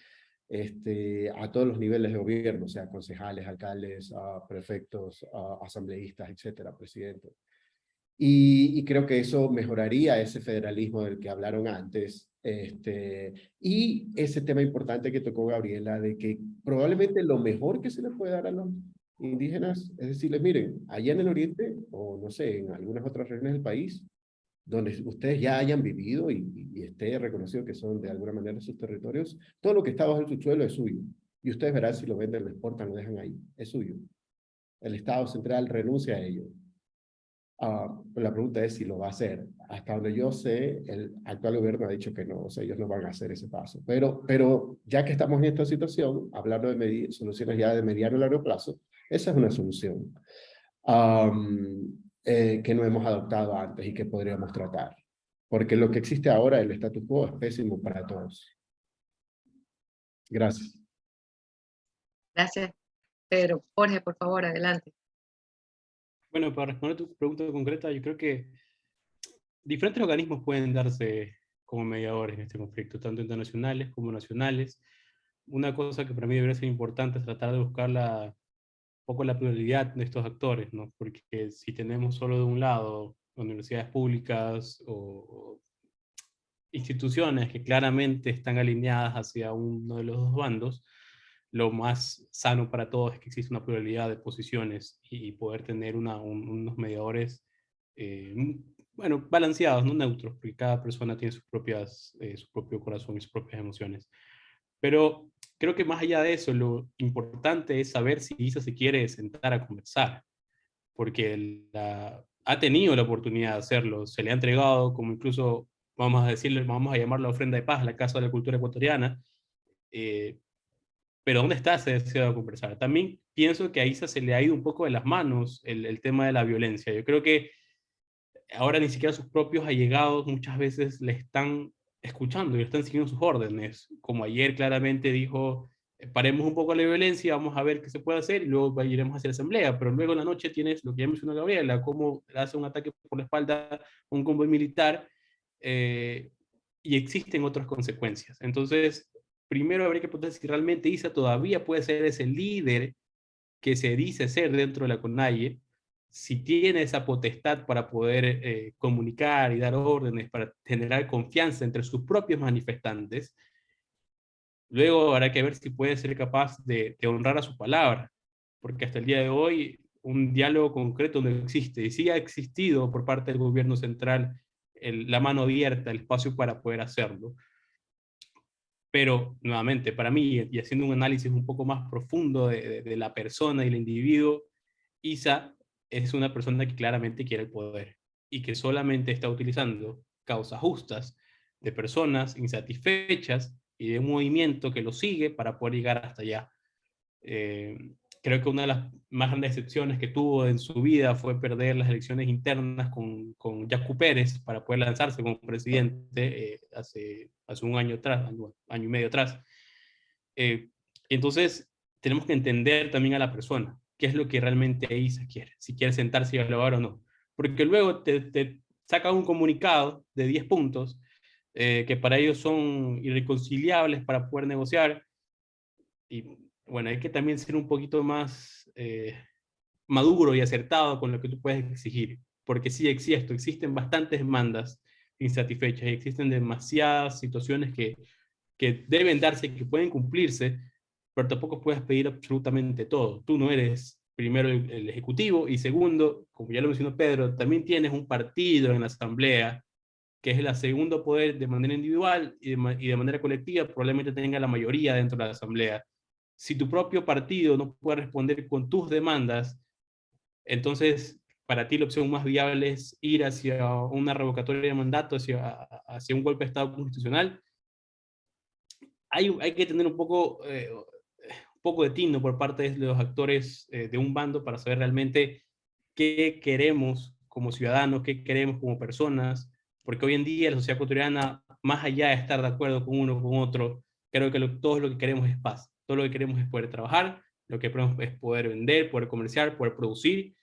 a todos los niveles de gobierno, o sea, concejales, alcaldes, prefectos, asambleístas, etcétera, presidentes. Y creo que eso mejoraría ese federalismo del que hablaron antes. Y ese tema importante que tocó Gabriela, de que probablemente lo mejor que se le puede dar a los indígenas es decirles, miren, allá en el oriente, o no sé, en algunas otras regiones del país, donde ustedes ya hayan vivido y esté reconocido que son de alguna manera sus territorios, todo lo que está bajo el subsuelo es suyo. Y ustedes verán si lo venden, lo exportan, lo dejan ahí. Es suyo. El Estado central renuncia a ello. La pregunta es si lo va a hacer. Hasta donde yo sé, el actual gobierno ha dicho que no, o sea, ellos no van a hacer ese paso. Pero ya que estamos en esta situación, hablando de soluciones ya de mediano y largo plazo, esa es una solución que no hemos adoptado antes y que podríamos tratar. Porque lo que existe ahora, el status quo, es pésimo para todos. Gracias. Gracias, Pedro. Jorge, por favor, adelante. Bueno, para responder a tu pregunta concreta, yo creo que diferentes organismos pueden darse como mediadores en este conflicto, tanto internacionales como nacionales. Una cosa que para mí debería ser importante es tratar de buscar un poco la pluralidad de estos actores, ¿no? Porque si tenemos solo de un lado universidades públicas o instituciones que claramente están alineadas hacia uno de los dos bandos, lo más sano para todos es que exista una pluralidad de posiciones y poder tener unos mediadores, bueno, balanceados, no neutros, porque cada persona tiene su propio corazón y sus propias emociones. Pero creo que más allá de eso, lo importante es saber si ISA se quiere sentar a conversar, porque ha tenido la oportunidad de hacerlo, se le ha entregado como incluso, vamos a llamarlo ofrenda de paz, la Casa de la Cultura Ecuatoriana, pero ¿dónde está ese deseo de conversar? También pienso que a ISA se le ha ido un poco de las manos el tema de la violencia. Yo creo que ahora ni siquiera sus propios allegados muchas veces le están escuchando y le están siguiendo sus órdenes. Como ayer claramente dijo, paremos un poco la violencia, vamos a ver qué se puede hacer y luego iremos hacia la asamblea. Pero luego en la noche tienes lo que ya mencionó Gabriela, cómo hace un ataque por la espalda a un convoy militar y existen otras consecuencias. Entonces, primero habría que preguntar si realmente ISA todavía puede ser ese líder que se dice ser dentro de la CONAIE, si tiene esa potestad para poder comunicar y dar órdenes, para generar confianza entre sus propios manifestantes, luego habrá que ver si puede ser capaz de honrar a su palabra, porque hasta el día de hoy un diálogo concreto no existe, y sí ha existido por parte del gobierno central la mano abierta, el espacio para poder hacerlo. Pero, nuevamente, para mí, y haciendo un análisis un poco más profundo de la persona y el individuo, Isa es una persona que claramente quiere el poder y que solamente está utilizando causas justas de personas insatisfechas y de un movimiento que lo sigue para poder llegar hasta allá. Creo que una de las más grandes excepciones que tuvo en su vida fue perder las elecciones internas con Yacu Pérez para poder lanzarse como presidente hace un año atrás, año y medio atrás. Entonces, tenemos que entender también a la persona, qué es lo que realmente Isa quiere, si quiere sentarse y dialogar o no. Porque luego te saca un comunicado de 10 puntos que para ellos son irreconciliables para poder negociar. Y bueno, hay que también ser un poquito más maduro y acertado con lo que tú puedes exigir. Porque sí existen bastantes demandas insatisfechas y existen demasiadas situaciones que deben darse y que pueden cumplirse, pero tampoco puedes pedir absolutamente todo. Tú no eres primero el ejecutivo y segundo, como ya lo mencionó Pedro, también tienes un partido en la asamblea que es el segundo poder de manera individual y de manera colectiva, probablemente tenga la mayoría dentro de la asamblea. Si tu propio partido no puede responder con tus demandas, entonces para ti la opción más viable es ir hacia una revocatoria de mandato, hacia un golpe de Estado constitucional. Hay que tener un poco de tino por parte de los actores de un bando para saber realmente qué queremos como ciudadanos, qué queremos como personas, porque hoy en día la sociedad ecuatoriana, más allá de estar de acuerdo con uno o con otro, creo que todo lo que queremos es paz, todo lo que queremos es poder trabajar, lo que queremos es poder vender, poder comerciar, poder producir.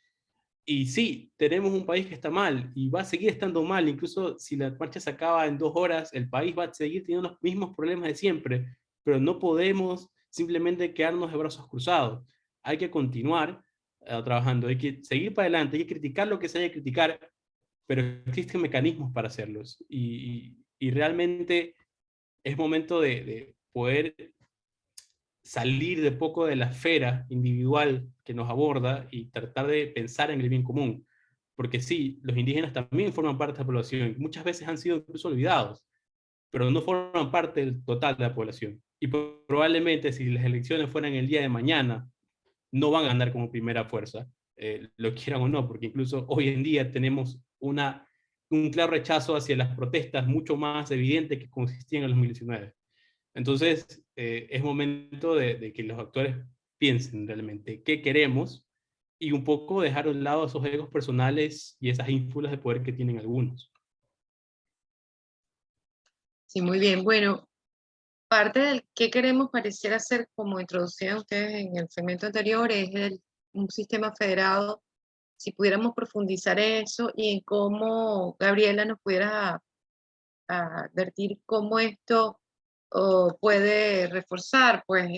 Y sí, tenemos un país que está mal y va a seguir estando mal, incluso si la marcha se acaba en 2 horas, el país va a seguir teniendo los mismos problemas de siempre, pero no podemos simplemente quedarnos de brazos cruzados. Hay que continuar trabajando, hay que seguir para adelante, hay que criticar lo que se haya que criticar, pero existen mecanismos para hacerlos y realmente es momento de poder salir de poco de la esfera individual que nos aborda y tratar de pensar en el bien común. Porque sí, los indígenas también forman parte de la población, muchas veces han sido incluso olvidados, pero no forman parte del total de la población. Y probablemente si las elecciones fueran el día de mañana, no van a andar como primera fuerza, lo quieran o no, porque incluso hoy en día tenemos un claro rechazo hacia las protestas mucho más evidente que consistían en el 2019. Entonces, es momento de que los actores piensen realmente qué queremos y un poco dejar a un lado esos egos personales y esas ínfulas de poder que tienen algunos. Sí, muy bien. Bueno, parte del que queremos pareciera ser, como introducían ustedes en el segmento anterior, es un sistema federado. Si pudiéramos profundizar eso y en cómo Gabriela nos pudiera advertir cómo esto puede reforzar pues,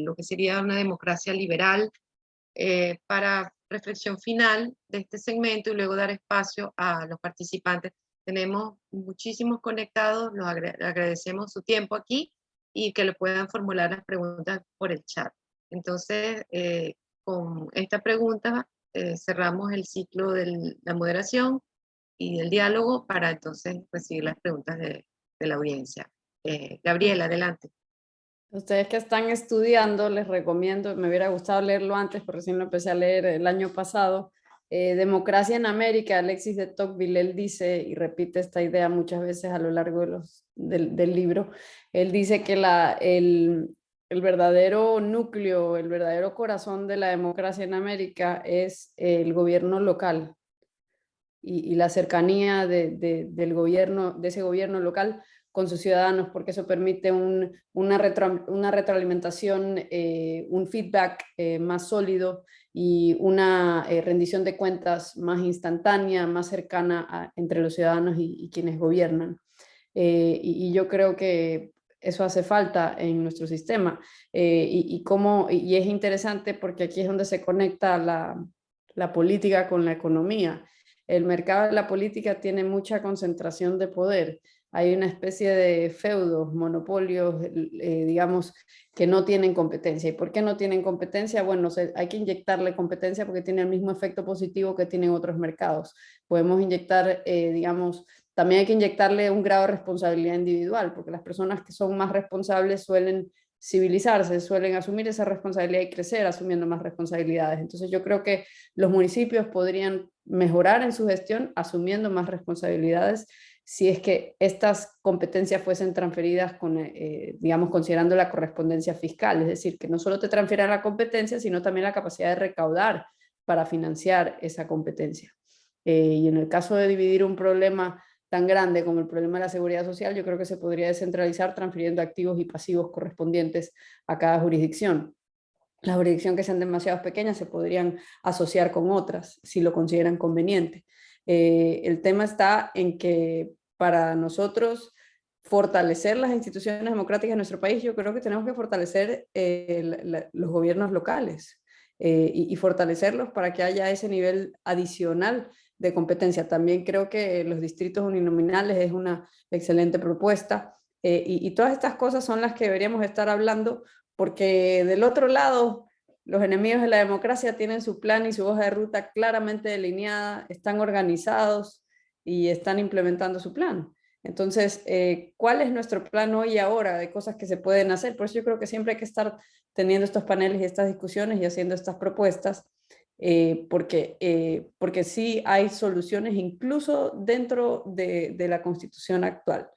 lo que sería una democracia liberal, para reflexión final de este segmento y luego dar espacio a los participantes. Tenemos muchísimos conectados, los agradecemos su tiempo aquí y que le puedan formular las preguntas por el chat. Entonces, con esta pregunta cerramos el ciclo de la moderación y del diálogo para entonces recibir las preguntas de la audiencia. Gabriela, adelante. Ustedes que están estudiando, les recomiendo, me hubiera gustado leerlo antes, porque recién lo empecé a leer el año pasado, Democracia en América, Alexis de Tocqueville. Él dice, y repite esta idea muchas veces a lo largo del libro, él dice que el verdadero núcleo, el verdadero corazón de la democracia en América es el gobierno local y la cercanía del gobierno, de ese gobierno local con sus ciudadanos, porque eso permite una retroalimentación, un feedback más sólido y una rendición de cuentas más instantánea, más cercana entre los ciudadanos y quienes gobiernan. Y yo creo que eso hace falta en nuestro sistema. Y es interesante porque aquí es donde se conecta la política con la economía. El mercado de la política tiene mucha concentración de poder. Hay una especie de feudos, monopolios, digamos, que no tienen competencia. ¿Y por qué no tienen competencia? Bueno, hay que inyectarle competencia porque tiene el mismo efecto positivo que tienen otros mercados. Podemos inyectar, digamos, también hay que inyectarle un grado de responsabilidad individual, porque las personas que son más responsables suelen civilizarse, suelen asumir esa responsabilidad y crecer asumiendo más responsabilidades. Entonces yo creo que los municipios podrían mejorar en su gestión asumiendo más responsabilidades si es que estas competencias fuesen transferidas con, digamos, considerando la correspondencia fiscal, es decir, que no solo te transfieran la competencia, sino también la capacidad de recaudar para financiar esa competencia. Y en el caso de dividir un problema tan grande como el problema de la seguridad social, yo creo que se podría descentralizar transfiriendo activos y pasivos correspondientes a cada jurisdicción. Las jurisdicciones que sean demasiado pequeñas se podrían asociar con otras si lo consideran conveniente. El tema está en que para nosotros fortalecer las instituciones democráticas en nuestro país, yo creo que tenemos que fortalecer los gobiernos locales y fortalecerlos para que haya ese nivel adicional de competencia. También creo que los distritos uninominales es una excelente propuesta y todas estas cosas son las que deberíamos estar hablando porque del otro lado los enemigos de la democracia tienen su plan y su hoja de ruta claramente delineada, están organizados y están implementando su plan. Entonces, ¿cuál es nuestro plan hoy y ahora de cosas que se pueden hacer? Por eso yo creo que siempre hay que estar teniendo estos paneles y estas discusiones y haciendo estas propuestas, porque sí hay soluciones incluso dentro de la Constitución actual.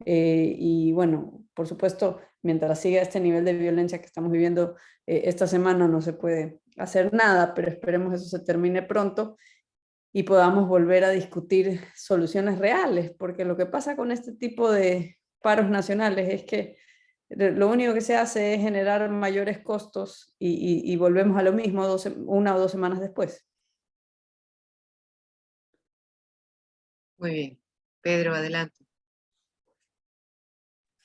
Y bueno, por supuesto, mientras siga este nivel de violencia que estamos viviendo esta semana no se puede hacer nada, pero esperemos eso se termine pronto y podamos volver a discutir soluciones reales, porque lo que pasa con este tipo de paros nacionales es que lo único que se hace es generar mayores costos y volvemos a lo mismo 1 o 2 semanas después. Muy bien. Pedro, adelante.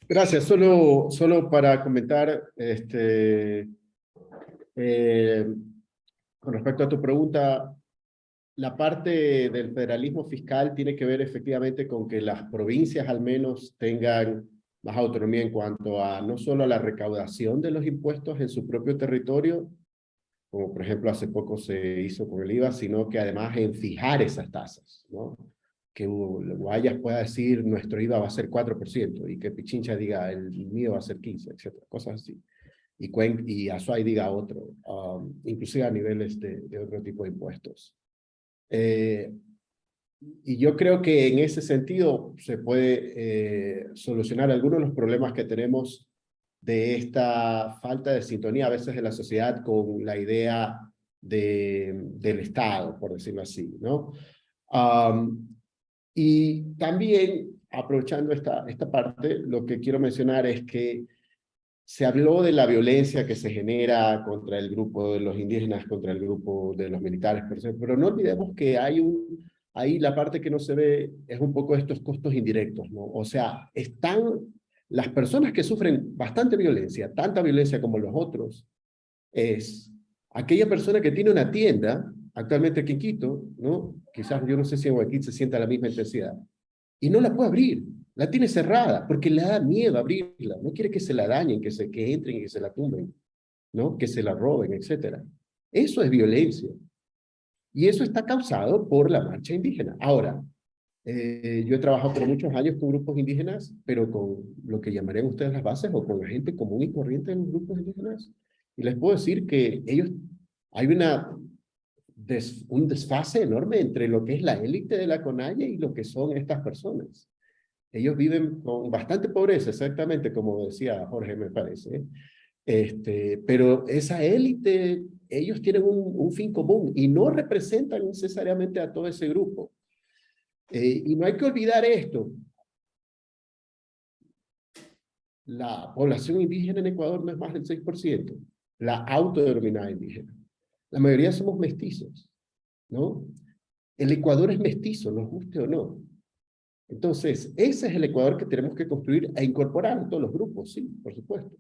Gracias. Solo para comentar, con respecto a tu pregunta, la parte del federalismo fiscal tiene que ver efectivamente con que las provincias al menos tengan más autonomía en cuanto a no solo a la recaudación de los impuestos en su propio territorio, como por ejemplo hace poco se hizo con el IVA, sino que además en fijar esas tasas, ¿no? Que Guayas pueda decir nuestro IVA va a ser 4% y que Pichincha diga el mío va a ser 15%, etc. Cosas así. Y Azuay diga otro, inclusive a niveles de otro tipo de impuestos. Y yo creo que en ese sentido se puede solucionar algunos de los problemas que tenemos de esta falta de sintonía a veces de la sociedad con la idea del Estado, por decirlo así, ¿no? Y también, aprovechando esta parte, lo que quiero mencionar es que se habló de la violencia que se genera contra el grupo de los indígenas, contra el grupo de los militares, pero no olvidemos que ahí la parte que no se ve es un poco estos costos indirectos, ¿no? O sea, están las personas que sufren bastante violencia, tanta violencia como los otros, es aquella persona que tiene una tienda, actualmente aquí en Quito, ¿no? Quizás yo no sé si en Guayaquil se sienta la misma intensidad, y no la puede abrir, la tiene cerrada, porque le da miedo abrirla, no quiere que se la dañen, que entren y que se la tumben, ¿no? Que se la roben, etc. Eso es violencia. Y eso está causado por la marcha indígena. Ahora, yo he trabajado por muchos años con grupos indígenas, pero con lo que llamarían ustedes las bases o con la gente común y corriente de los grupos indígenas. Y les puedo decir que hay un desfase enorme entre lo que es la élite de la CONAIE y lo que son estas personas. Ellos viven con bastante pobreza, exactamente como decía Jorge, me parece. Pero esa élite, ellos tienen un fin común y no representan necesariamente a todo ese grupo. Y no hay que olvidar esto. La población indígena en Ecuador no es más del 6%, la autodenominada indígena. La mayoría somos mestizos, ¿no? El Ecuador es mestizo, nos guste o no. Entonces, ese es el Ecuador que tenemos que construir e incorporar a todos los grupos, sí, por supuesto.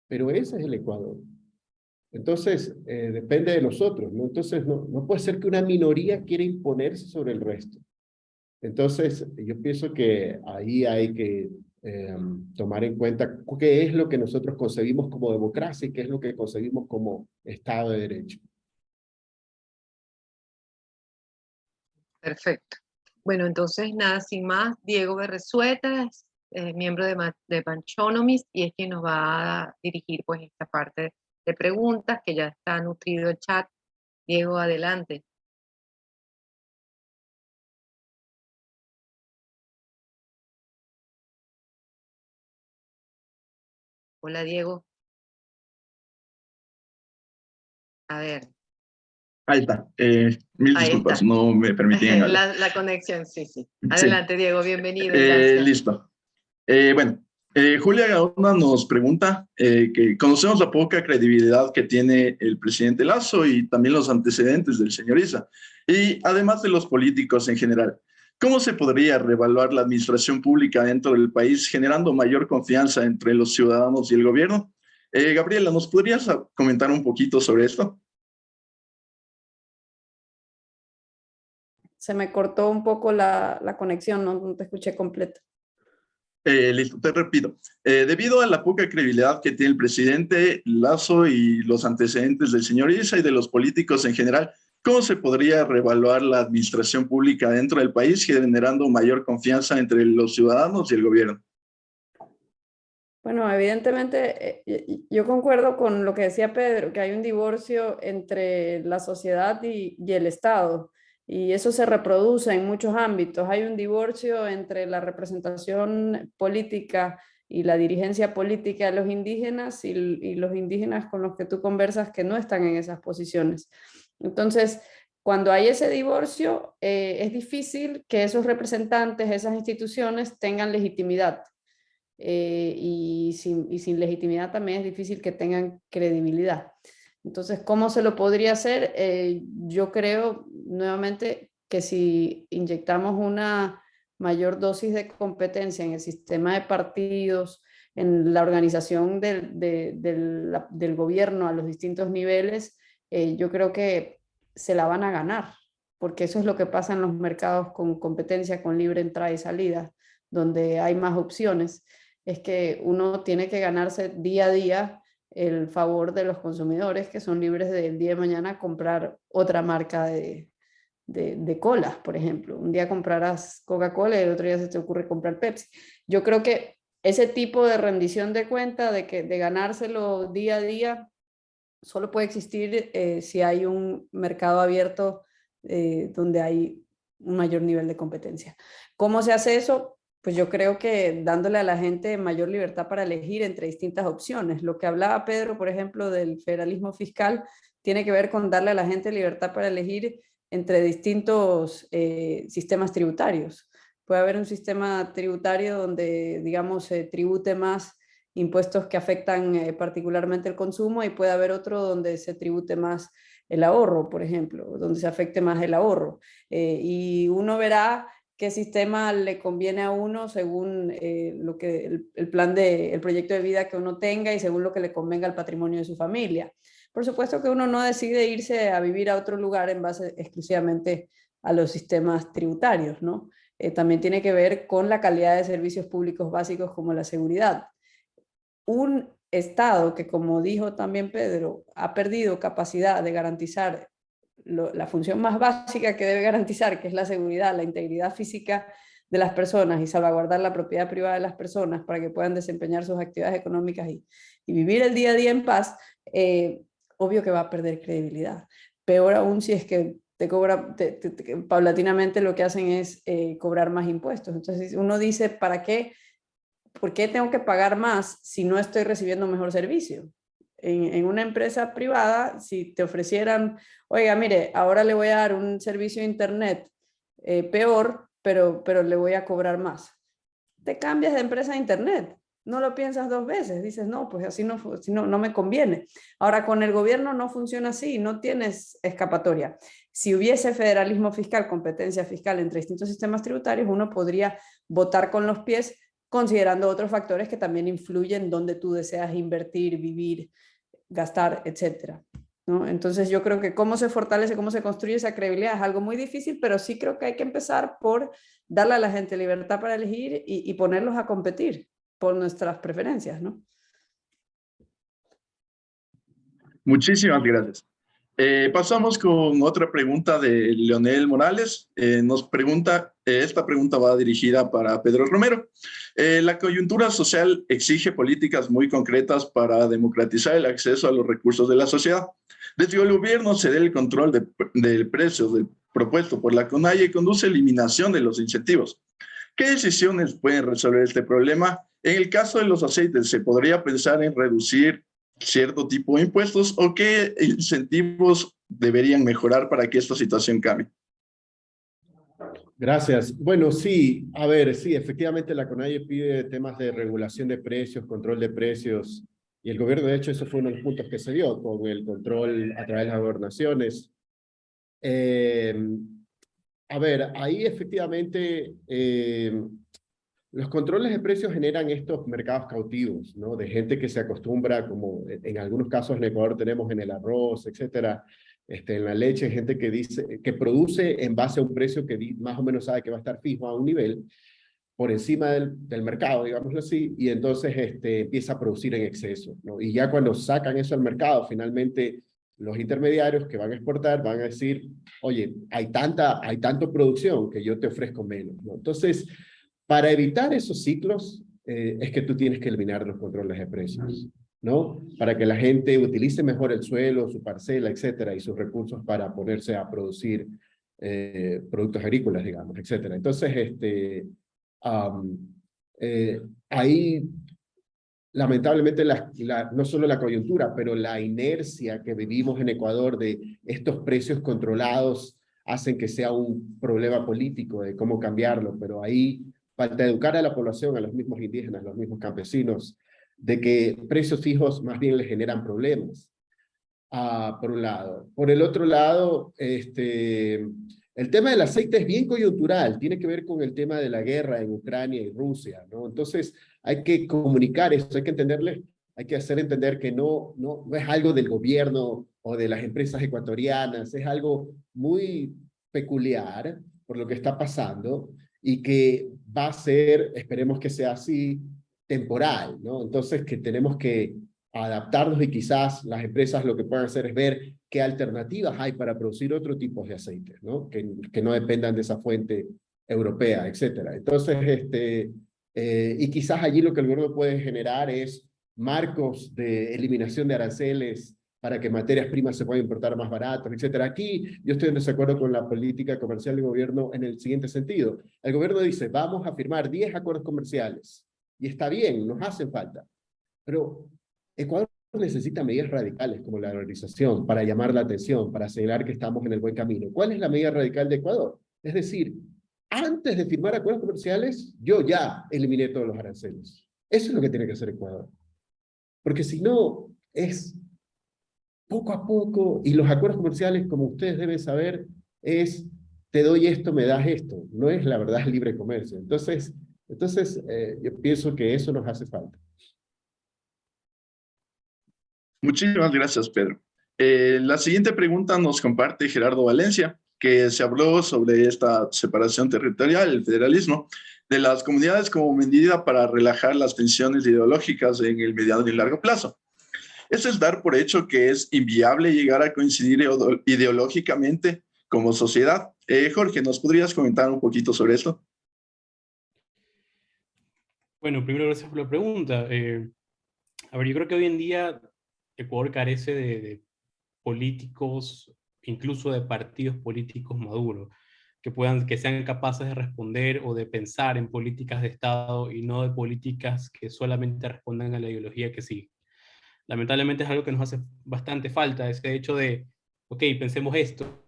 Pero ese es el Ecuador. Entonces, depende de nosotros, ¿no? Entonces, no puede ser que una minoría quiera imponerse sobre el resto. Entonces, yo pienso que ahí hay que tomar en cuenta qué es lo que nosotros concebimos como democracia y qué es lo que concebimos como Estado de Derecho. Perfecto. Bueno, entonces nada, sin más, Diego Berresueta es miembro de Panchonomis y es quien nos va a dirigir pues esta parte de preguntas que ya está nutrido el chat. Diego, adelante. Hola, Diego. A ver. Ahí está. Mil Ahí disculpas, está. no me permitían hablar. La conexión, sí, sí. Sí. Adelante, Diego, bienvenido. Gracias. Listo. Bueno, Julia Gaona nos pregunta que conocemos la poca credibilidad que tiene el presidente Lasso y también los antecedentes del señor Issa, y además de los políticos en general. ¿Cómo se podría reevaluar la administración pública dentro del país generando mayor confianza entre los ciudadanos y el gobierno? Gabriela, ¿nos podrías comentar un poquito sobre esto? Se me cortó un poco la conexión, no te escuché completo. Listo, te repito. Debido a la poca credibilidad que tiene el presidente Lasso y los antecedentes del señor Issa y de los políticos en general, ¿cómo se podría reevaluar la administración pública dentro del país generando mayor confianza entre los ciudadanos y el gobierno? Bueno, evidentemente yo concuerdo con lo que decía Pedro, que hay un divorcio entre la sociedad y el Estado, y eso se reproduce en muchos ámbitos. Hay un divorcio entre la representación política y la dirigencia política de los indígenas y los indígenas con los que tú conversas que no están en esas posiciones. Entonces, cuando hay ese divorcio, es difícil que esos representantes, esas instituciones tengan legitimidad. Y sin legitimidad también es difícil que tengan credibilidad. Entonces, ¿cómo se lo podría hacer? Yo creo nuevamente que si inyectamos una mayor dosis de competencia en el sistema de partidos, en la organización del gobierno a los distintos niveles, yo creo que se la van a ganar, porque eso es lo que pasa en los mercados con competencia, con libre entrada y salida, donde hay más opciones. Es que uno tiene que ganarse día a día el favor de los consumidores que son libres del día de mañana comprar otra marca de colas, por ejemplo. Un día comprarás Coca-Cola y el otro día se te ocurre comprar Pepsi. Yo creo que ese tipo de rendición de cuenta, de ganárselo día a día, solo puede existir si hay un mercado abierto donde hay un mayor nivel de competencia. ¿Cómo se hace eso? Pues yo creo que dándole a la gente mayor libertad para elegir entre distintas opciones. Lo que hablaba Pedro, por ejemplo, del federalismo fiscal, tiene que ver con darle a la gente libertad para elegir entre distintos sistemas tributarios. Puede haber un sistema tributario donde, digamos, se tribute más impuestos que afectan particularmente el consumo, y puede haber otro donde se tribute más el ahorro, por ejemplo, donde se afecte más el ahorro. Y uno verá qué sistema le conviene a uno según lo que el proyecto de vida que uno tenga y según lo que le convenga al patrimonio de su familia. Por supuesto que uno no decide irse a vivir a otro lugar en base exclusivamente a los sistemas tributarios, ¿no? También tiene que ver con la calidad de servicios públicos básicos como la seguridad. Un Estado que, como dijo también Pedro, ha perdido capacidad de garantizar la función más básica que debe garantizar, que es la seguridad, la integridad física de las personas y salvaguardar la propiedad privada de las personas para que puedan desempeñar sus actividades económicas y vivir el día a día en paz, obvio que va a perder credibilidad. Peor aún si es que paulatinamente lo que hacen es cobrar más impuestos. Entonces uno dice, ¿para qué? ¿Por qué tengo que pagar más si no estoy recibiendo mejor servicio? En una empresa privada, si te ofrecieran, oiga, mire, ahora le voy a dar un servicio de internet peor, pero le voy a cobrar más. Te cambias de empresa de internet, no lo piensas dos veces, dices, no, pues así no me conviene. Ahora, con el gobierno no funciona así, no tienes escapatoria. Si hubiese federalismo fiscal, competencia fiscal entre distintos sistemas tributarios, uno podría votar con los pies considerando otros factores que también influyen donde tú deseas invertir, vivir, gastar, etcétera, ¿no? Entonces yo creo que cómo se fortalece, cómo se construye esa credibilidad es algo muy difícil, pero sí creo que hay que empezar por darle a la gente libertad para elegir y ponerlos a competir por nuestras preferencias, ¿no? Muchísimas gracias. Pasamos con otra pregunta de Leonel Morales. Nos pregunta, esta pregunta va dirigida para Pedro Romero. La coyuntura social exige políticas muy concretas para democratizar el acceso a los recursos de la sociedad. Desde el gobierno se dé el control del precio propuesto por la CONAIE y conduce a eliminación de los incentivos. ¿Qué decisiones pueden resolver este problema? En el caso de los aceites, ¿se podría pensar en reducir cierto tipo de impuestos o qué incentivos deberían mejorar para que esta situación cambie? Gracias. Bueno, sí, a ver, sí, efectivamente la CONAIE pide temas de regulación de precios, control de precios, y el gobierno, de hecho, eso fue uno de los puntos que se dio con el control a través de las gobernaciones. A ver, ahí efectivamente los controles de precios generan estos mercados cautivos, ¿no? De gente que se acostumbra, como en algunos casos en Ecuador tenemos en el arroz, etcétera, en la leche, gente que dice, que produce en base a un precio que más o menos sabe que va a estar fijo a un nivel, por encima del mercado, digámoslo así, y entonces empieza a producir en exceso, ¿no? Y ya cuando sacan eso al mercado, finalmente los intermediarios que van a exportar van a decir, oye, hay tanto producción que yo te ofrezco menos, ¿no? Entonces, para evitar esos ciclos, es que tú tienes que eliminar los controles de precios, ¿no? Para que la gente utilice mejor el suelo, su parcela, etcétera, y sus recursos para ponerse a producir productos agrícolas, digamos, etcétera. Entonces, ahí, lamentablemente, no solo la coyuntura, pero la inercia que vivimos en Ecuador de estos precios controlados hacen que sea un problema político de cómo cambiarlo, pero ahí falta educar a la población, a los mismos indígenas, a los mismos campesinos, de que precios fijos más bien les generan problemas, por un lado. Por el otro lado, el tema del aceite es bien coyuntural, tiene que ver con el tema de la guerra en Ucrania y Rusia, ¿no? Entonces hay que comunicar esto, hay que entenderle, hay que hacer entender que no es algo del gobierno o de las empresas ecuatorianas, es algo muy peculiar por lo que está pasando y que va a ser, esperemos que sea así, temporal, ¿no? Entonces que tenemos que adaptarnos y quizás las empresas lo que puedan hacer es ver qué alternativas hay para producir otro tipo de aceites, ¿no? Que no dependan de esa fuente europea, etcétera. Entonces, y quizás allí lo que el gobierno puede generar es marcos de eliminación de aranceles para que materias primas se puedan importar más baratas, etcétera. Aquí yo estoy en desacuerdo con la política comercial del gobierno en el siguiente sentido. El gobierno dice, vamos a firmar 10 acuerdos comerciales, y está bien, nos hacen falta, pero Ecuador necesita medidas radicales como la dolarización para llamar la atención, para señalar que estamos en el buen camino. ¿Cuál es la medida radical de Ecuador? Es decir, antes de firmar acuerdos comerciales, yo ya eliminé todos los aranceles. Eso es lo que tiene que hacer Ecuador. Porque si no, es poco a poco, y los acuerdos comerciales, como ustedes deben saber, es te doy esto, me das esto. No es la verdad libre comercio. Entonces yo pienso que eso nos hace falta. Muchísimas gracias, Pedro. La siguiente pregunta nos comparte Gerardo Valencia, que se habló sobre esta separación territorial, el federalismo, de las comunidades como medida para relajar las tensiones ideológicas en el mediano y largo plazo. Eso es dar por hecho que es inviable llegar a coincidir ideológicamente como sociedad. Jorge, ¿nos podrías comentar un poquito sobre esto? Bueno, primero gracias por la pregunta. A ver, yo creo que hoy en día Ecuador carece de políticos, incluso de partidos políticos maduros, que sean capaces de responder o de pensar en políticas de Estado y no de políticas que solamente respondan a la ideología que sigue. Lamentablemente es algo que nos hace bastante falta, ese hecho de, ok, pensemos esto,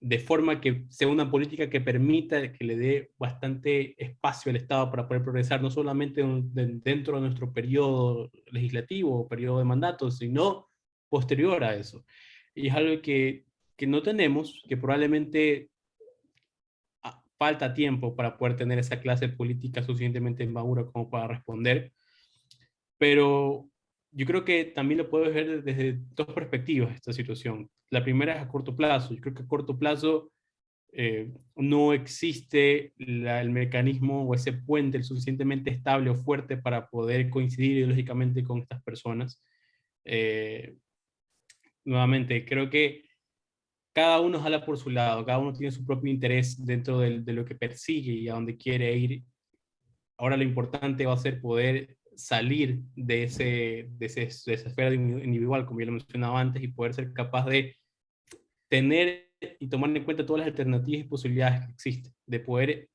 de forma que sea una política que permita, que le dé bastante espacio al Estado para poder progresar, no solamente dentro de nuestro periodo legislativo o periodo de mandato, sino posterior a eso. Y es algo que no tenemos, que probablemente falta tiempo para poder tener esa clase política suficientemente madura como para responder, pero yo creo que también lo puedo ver desde dos perspectivas esta situación. La primera es a corto plazo. Yo creo que a corto plazo no existe el mecanismo o ese puente el suficientemente estable o fuerte para poder coincidir ideológicamente con estas personas. Nuevamente, creo que cada uno jala por su lado, cada uno tiene su propio interés dentro de lo que persigue y a donde quiere ir. Ahora lo importante va a ser poder salir de esa esfera individual, como ya lo mencionaba antes, y poder ser capaz de tener y tomar en cuenta todas las alternativas y posibilidades que existen, de poder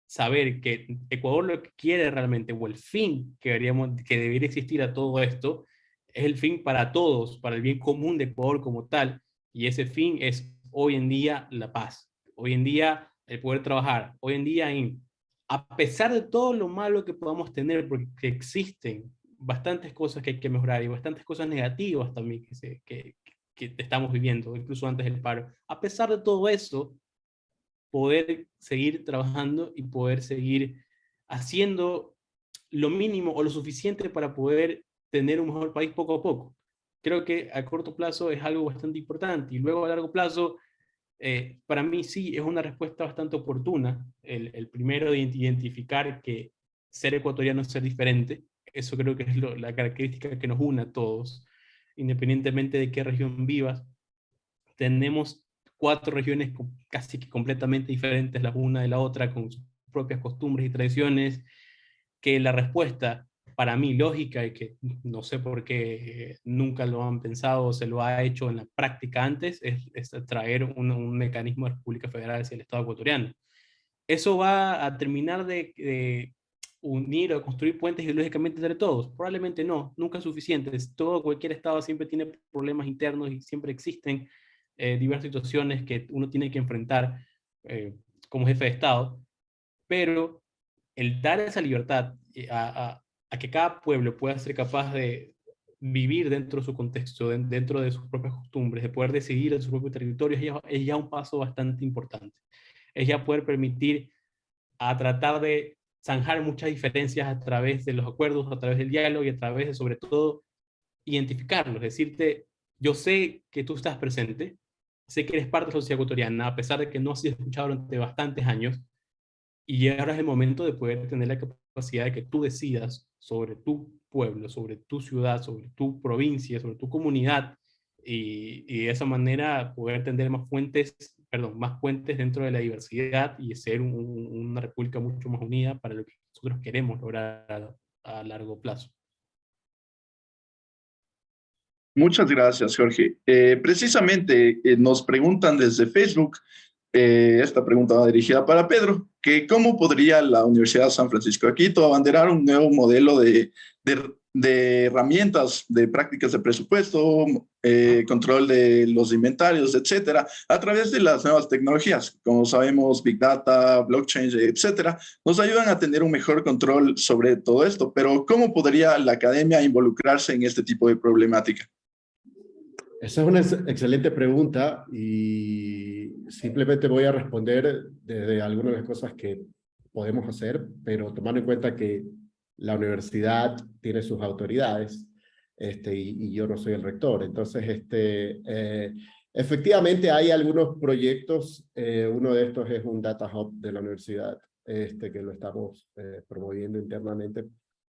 saber que Ecuador lo que quiere realmente, o el fin que debería existir a todo esto, es el fin para todos, para el bien común de Ecuador como tal, y ese fin es hoy en día la paz, hoy en día el poder trabajar, hoy en día a pesar de todo lo malo que podamos tener, porque existen bastantes cosas que hay que mejorar y bastantes cosas negativas también que estamos viviendo, incluso antes del paro. A pesar de todo eso, poder seguir trabajando y poder seguir haciendo lo mínimo o lo suficiente para poder tener un mejor país poco a poco. Creo que a corto plazo es algo bastante importante y luego a largo plazo, para mí sí es una respuesta bastante oportuna. El primero de identificar que ser ecuatoriano es ser diferente. Eso creo que es la característica que nos une a todos, independientemente de qué región vivas. Tenemos 4 regiones casi que completamente diferentes la una de la otra, con sus propias costumbres y tradiciones, que la respuesta para mí lógica, y que no sé por qué nunca lo han pensado o se lo ha hecho en la práctica antes, es traer un mecanismo de República Federal hacia el Estado ecuatoriano. ¿Eso va a terminar de unir o construir puentes ideológicamente entre todos? Probablemente no, nunca es suficiente. Cualquier Estado siempre tiene problemas internos y siempre existen diversas situaciones que uno tiene que enfrentar como jefe de Estado, pero el dar esa libertad a que cada pueblo pueda ser capaz de vivir dentro de su contexto, dentro de sus propias costumbres, de poder decidir en su propio territorio, es ya un paso bastante importante. Es ya poder permitir a tratar de zanjar muchas diferencias a través de los acuerdos, a través del diálogo y a través de, sobre todo, identificarlos, decirte, yo sé que tú estás presente, sé que eres parte de la sociedad ecuatoriana, a pesar de que no has sido escuchado durante bastantes años, y ahora es el momento de poder tener la capacidad de que tú decidas sobre tu pueblo, sobre tu ciudad, sobre tu provincia, sobre tu comunidad, y de esa manera poder tener más puentes dentro de la diversidad y ser una república mucho más unida para lo que nosotros queremos lograr a largo plazo. Muchas gracias, Jorge. Precisamente nos preguntan desde Facebook, esta pregunta va dirigida para Pedro, que cómo podría la Universidad de San Francisco de Quito abanderar un nuevo modelo de herramientas, de prácticas de presupuesto, control de los inventarios, etcétera, a través de las nuevas tecnologías. Como sabemos, Big Data, Blockchain, etcétera, nos ayudan a tener un mejor control sobre todo esto. Pero ¿cómo podría la academia involucrarse en este tipo de problemática? Esa es una excelente pregunta y simplemente voy a responder desde algunas de las cosas que podemos hacer, pero tomando en cuenta que la universidad tiene sus autoridades y yo no soy el rector. Entonces, efectivamente hay algunos proyectos. Uno de estos es un Data Hub de la universidad, que lo estamos promoviendo internamente en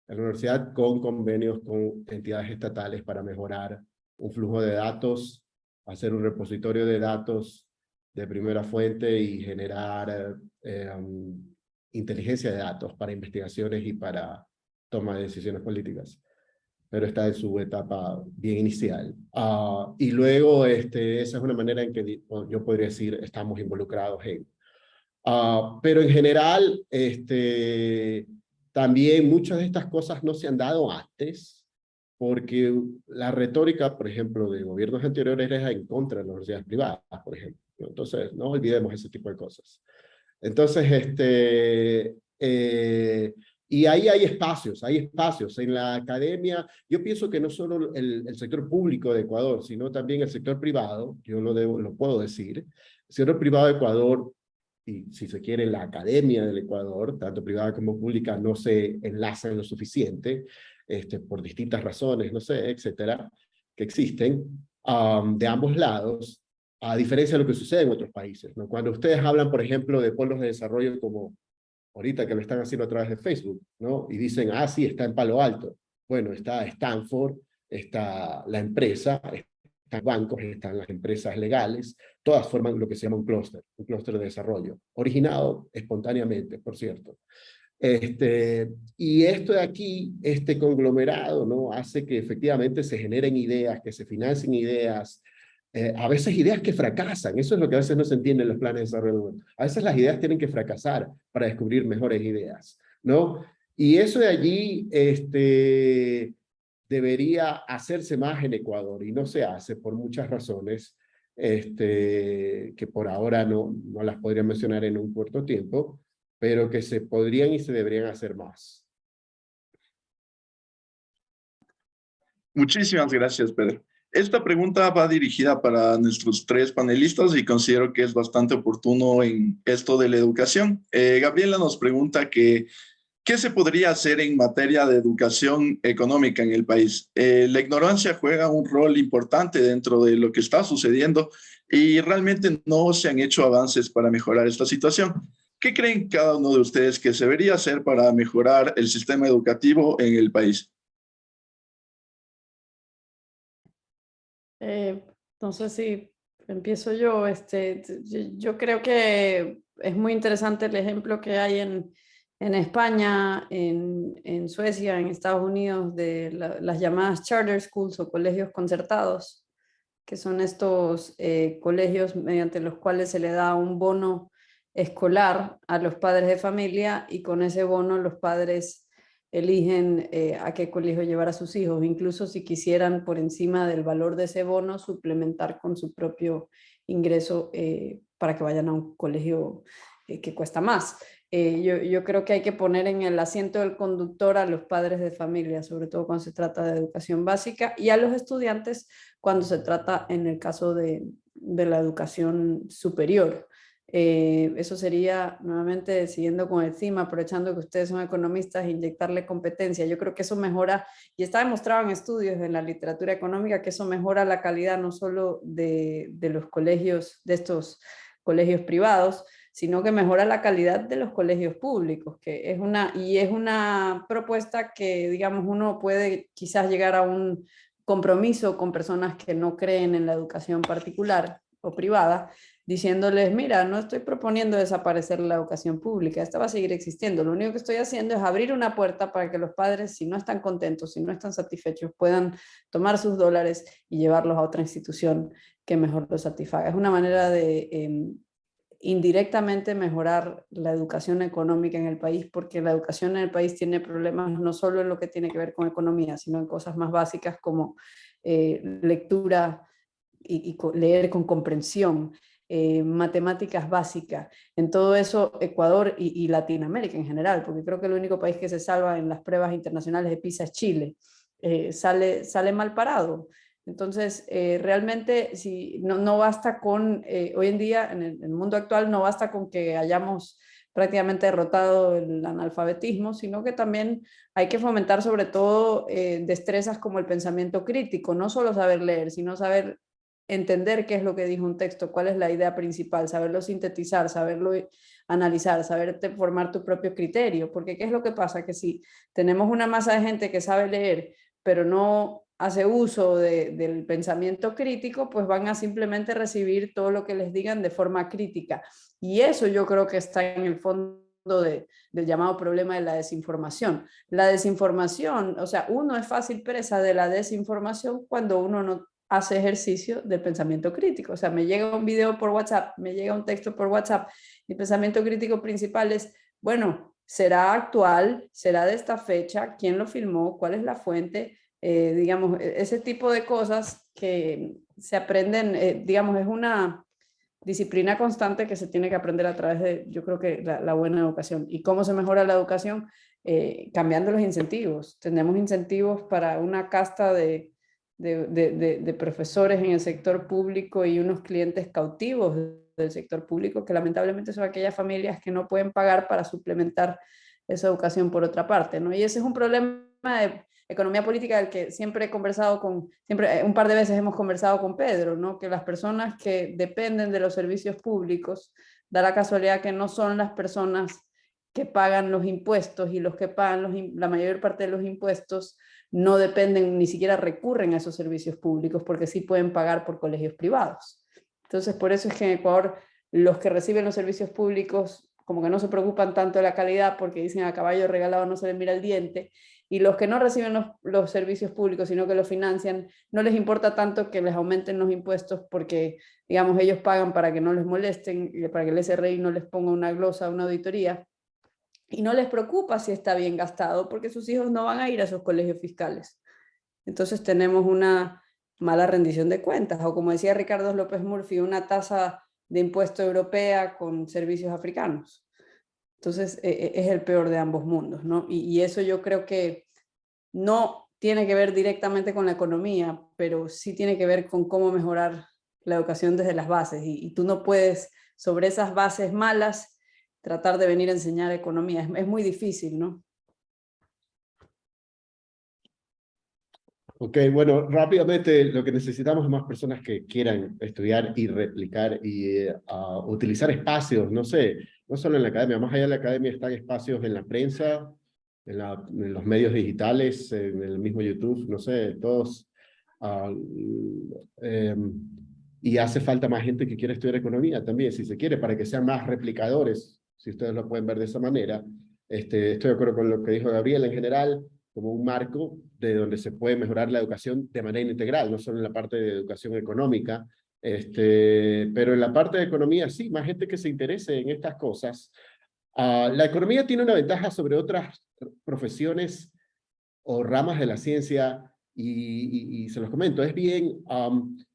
la universidad con convenios con entidades estatales para mejorar un flujo de datos, hacer un repositorio de datos de primera fuente y generar inteligencia de datos para investigaciones y para toma de decisiones políticas. Pero está en su etapa bien inicial. Y luego, esa es una manera en que yo podría decir estamos involucrados en. Pero en general, también muchas de estas cosas no se han dado antes, porque la retórica, por ejemplo, de gobiernos anteriores era en contra de las universidades privadas, por ejemplo. Entonces, no olvidemos ese tipo de cosas. Entonces, y ahí hay espacios en la academia. Yo pienso que no solo el sector público de Ecuador, sino también el sector privado, yo lo puedo decir, el sector privado de Ecuador, y si se quiere la academia del Ecuador, tanto privada como pública, no se enlazan lo suficiente. por distintas razones, no sé, etcétera, que existen de ambos lados, a diferencia de lo que sucede en otros países, ¿no? Cuando ustedes hablan, por ejemplo, de polos de desarrollo como ahorita que lo están haciendo a través de Facebook, ¿no? Y dicen, ah, sí, está en Palo Alto. Bueno, está Stanford, está la empresa, están bancos, están las empresas legales, todas forman lo que se llama un clúster de desarrollo, originado espontáneamente, por cierto. Y esto de aquí, este conglomerado, ¿no? Hace que efectivamente se generen ideas, que se financien ideas, a veces ideas que fracasan, eso es lo que a veces no se entiende en los planes de desarrollo. A veces las ideas tienen que fracasar para descubrir mejores ideas, ¿no? Y eso de allí debería hacerse más en Ecuador y no se hace por muchas razones que por ahora no las podría mencionar en un corto tiempo, pero que se podrían y se deberían hacer más. Muchísimas gracias, Pedro. Esta pregunta va dirigida para nuestros 3 panelistas y considero que es bastante oportuno en esto de la educación. Gabriela nos pregunta que, ¿qué se podría hacer en materia de educación económica en el país? La ignorancia juega un rol importante dentro de lo que está sucediendo y realmente no se han hecho avances para mejorar esta situación. ¿Qué creen cada uno de ustedes que se debería hacer para mejorar el sistema educativo en el país? No sé si empiezo yo. Yo creo que es muy interesante el ejemplo que hay en España, en Suecia, en Estados Unidos, de las llamadas charter schools o colegios concertados, que son estos colegios mediante los cuales se le da un bono escolar a los padres de familia y con ese bono los padres eligen a qué colegio llevar a sus hijos, incluso si quisieran por encima del valor de ese bono suplementar con su propio ingreso para que vayan a un colegio que cuesta más. Yo creo que hay que poner en el asiento del conductor a los padres de familia, sobre todo cuando se trata de educación básica, y a los estudiantes cuando se trata en el caso de la educación superior. Eso sería, nuevamente, siguiendo con el tema, aprovechando que ustedes son economistas, inyectarle competencia. Yo creo que eso mejora, y está demostrado en estudios de la literatura económica, que eso mejora la calidad no solo de los colegios, de estos colegios privados, sino que mejora la calidad de los colegios públicos, que es una propuesta que, digamos, uno puede quizás llegar a un compromiso con personas que no creen en la educación particular o privada, diciéndoles, mira, no estoy proponiendo desaparecer la educación pública, esta va a seguir existiendo, lo único que estoy haciendo es abrir una puerta para que los padres, si no están contentos, si no están satisfechos, puedan tomar sus dólares y llevarlos a otra institución que mejor los satisfaga. Es una manera de indirectamente mejorar la educación económica en el país, porque la educación en el país tiene problemas no solo en lo que tiene que ver con economía, sino en cosas más básicas como lectura y leer con comprensión, matemáticas básicas. En todo eso, Ecuador y Latinoamérica en general, porque creo que el único país que se salva en las pruebas internacionales de PISA es Chile, sale mal parado. Entonces, realmente si no basta con, hoy en día, en el mundo actual, no basta con que hayamos prácticamente derrotado el analfabetismo, sino que también hay que fomentar sobre todo destrezas como el pensamiento crítico, no solo saber leer, sino saber entender qué es lo que dijo un texto, cuál es la idea principal, saberlo sintetizar, saberlo analizar, saber formar tu propio criterio, porque ¿qué es lo que pasa? Que si tenemos una masa de gente que sabe leer, pero no hace uso del pensamiento crítico, pues van a simplemente recibir todo lo que les digan de forma crítica. Y eso yo creo que está en el fondo del llamado problema de la desinformación. La desinformación, o sea, uno es fácil presa de la desinformación cuando uno no hace ejercicio del pensamiento crítico. O sea, me llega un video por WhatsApp, me llega un texto por WhatsApp, mi pensamiento crítico principal es, bueno, ¿será actual? ¿Será de esta fecha? ¿Quién lo filmó? ¿Cuál es la fuente? Digamos, ese tipo de cosas que se aprenden, digamos, es una disciplina constante que se tiene que aprender a través de, yo creo que la buena educación. ¿Y cómo se mejora la educación? Cambiando los incentivos. Tenemos incentivos para una casta de profesores en el sector público y unos clientes cautivos del sector público que lamentablemente son aquellas familias que no pueden pagar para suplementar esa educación por otra parte, ¿no? Y ese es un problema de economía política del que siempre he conversado un par de veces hemos conversado con Pedro, ¿no? Que las personas que dependen de los servicios públicos, da la casualidad que no son las personas que pagan los impuestos, y los que pagan la mayor parte de los impuestos no dependen, ni siquiera recurren a esos servicios públicos, porque sí pueden pagar por colegios privados. Entonces, por eso es que en Ecuador los que reciben los servicios públicos como que no se preocupan tanto de la calidad, porque dicen a caballo regalado no se le mira el diente, y los que no reciben los servicios públicos, sino que los financian, no les importa tanto que les aumenten los impuestos, porque, digamos, ellos pagan para que no les molesten, para que el SRI no les ponga una glosa, una auditoría, y no les preocupa si está bien gastado, porque sus hijos no van a ir a esos colegios fiscales. Entonces tenemos una mala rendición de cuentas, o como decía Ricardo López Murphy, una tasa de impuesto europea con servicios africanos. Entonces es el peor de ambos mundos, ¿no? Y eso yo creo que no tiene que ver directamente con la economía, pero sí tiene que ver con cómo mejorar la educación desde las bases, y tú no puedes sobre esas bases malas tratar de venir a enseñar economía, es muy difícil, ¿no? Ok, bueno, rápidamente lo que necesitamos es más personas que quieran estudiar y replicar y utilizar espacios, no sé, no solo en la academia, más allá de la academia están espacios en la prensa, en los medios digitales, en el mismo YouTube, no sé, todos. Y hace falta más gente que quiera estudiar economía también, si se quiere, para que sean más replicadores, si ustedes lo pueden ver de esa manera. Estoy de acuerdo con lo que dijo Gabriela en general, como un marco de donde se puede mejorar la educación de manera integral, no solo en la parte de educación económica, pero en la parte de economía sí, más gente que se interese en estas cosas. La economía tiene una ventaja sobre otras profesiones o ramas de la ciencia, y se los comento, es bien,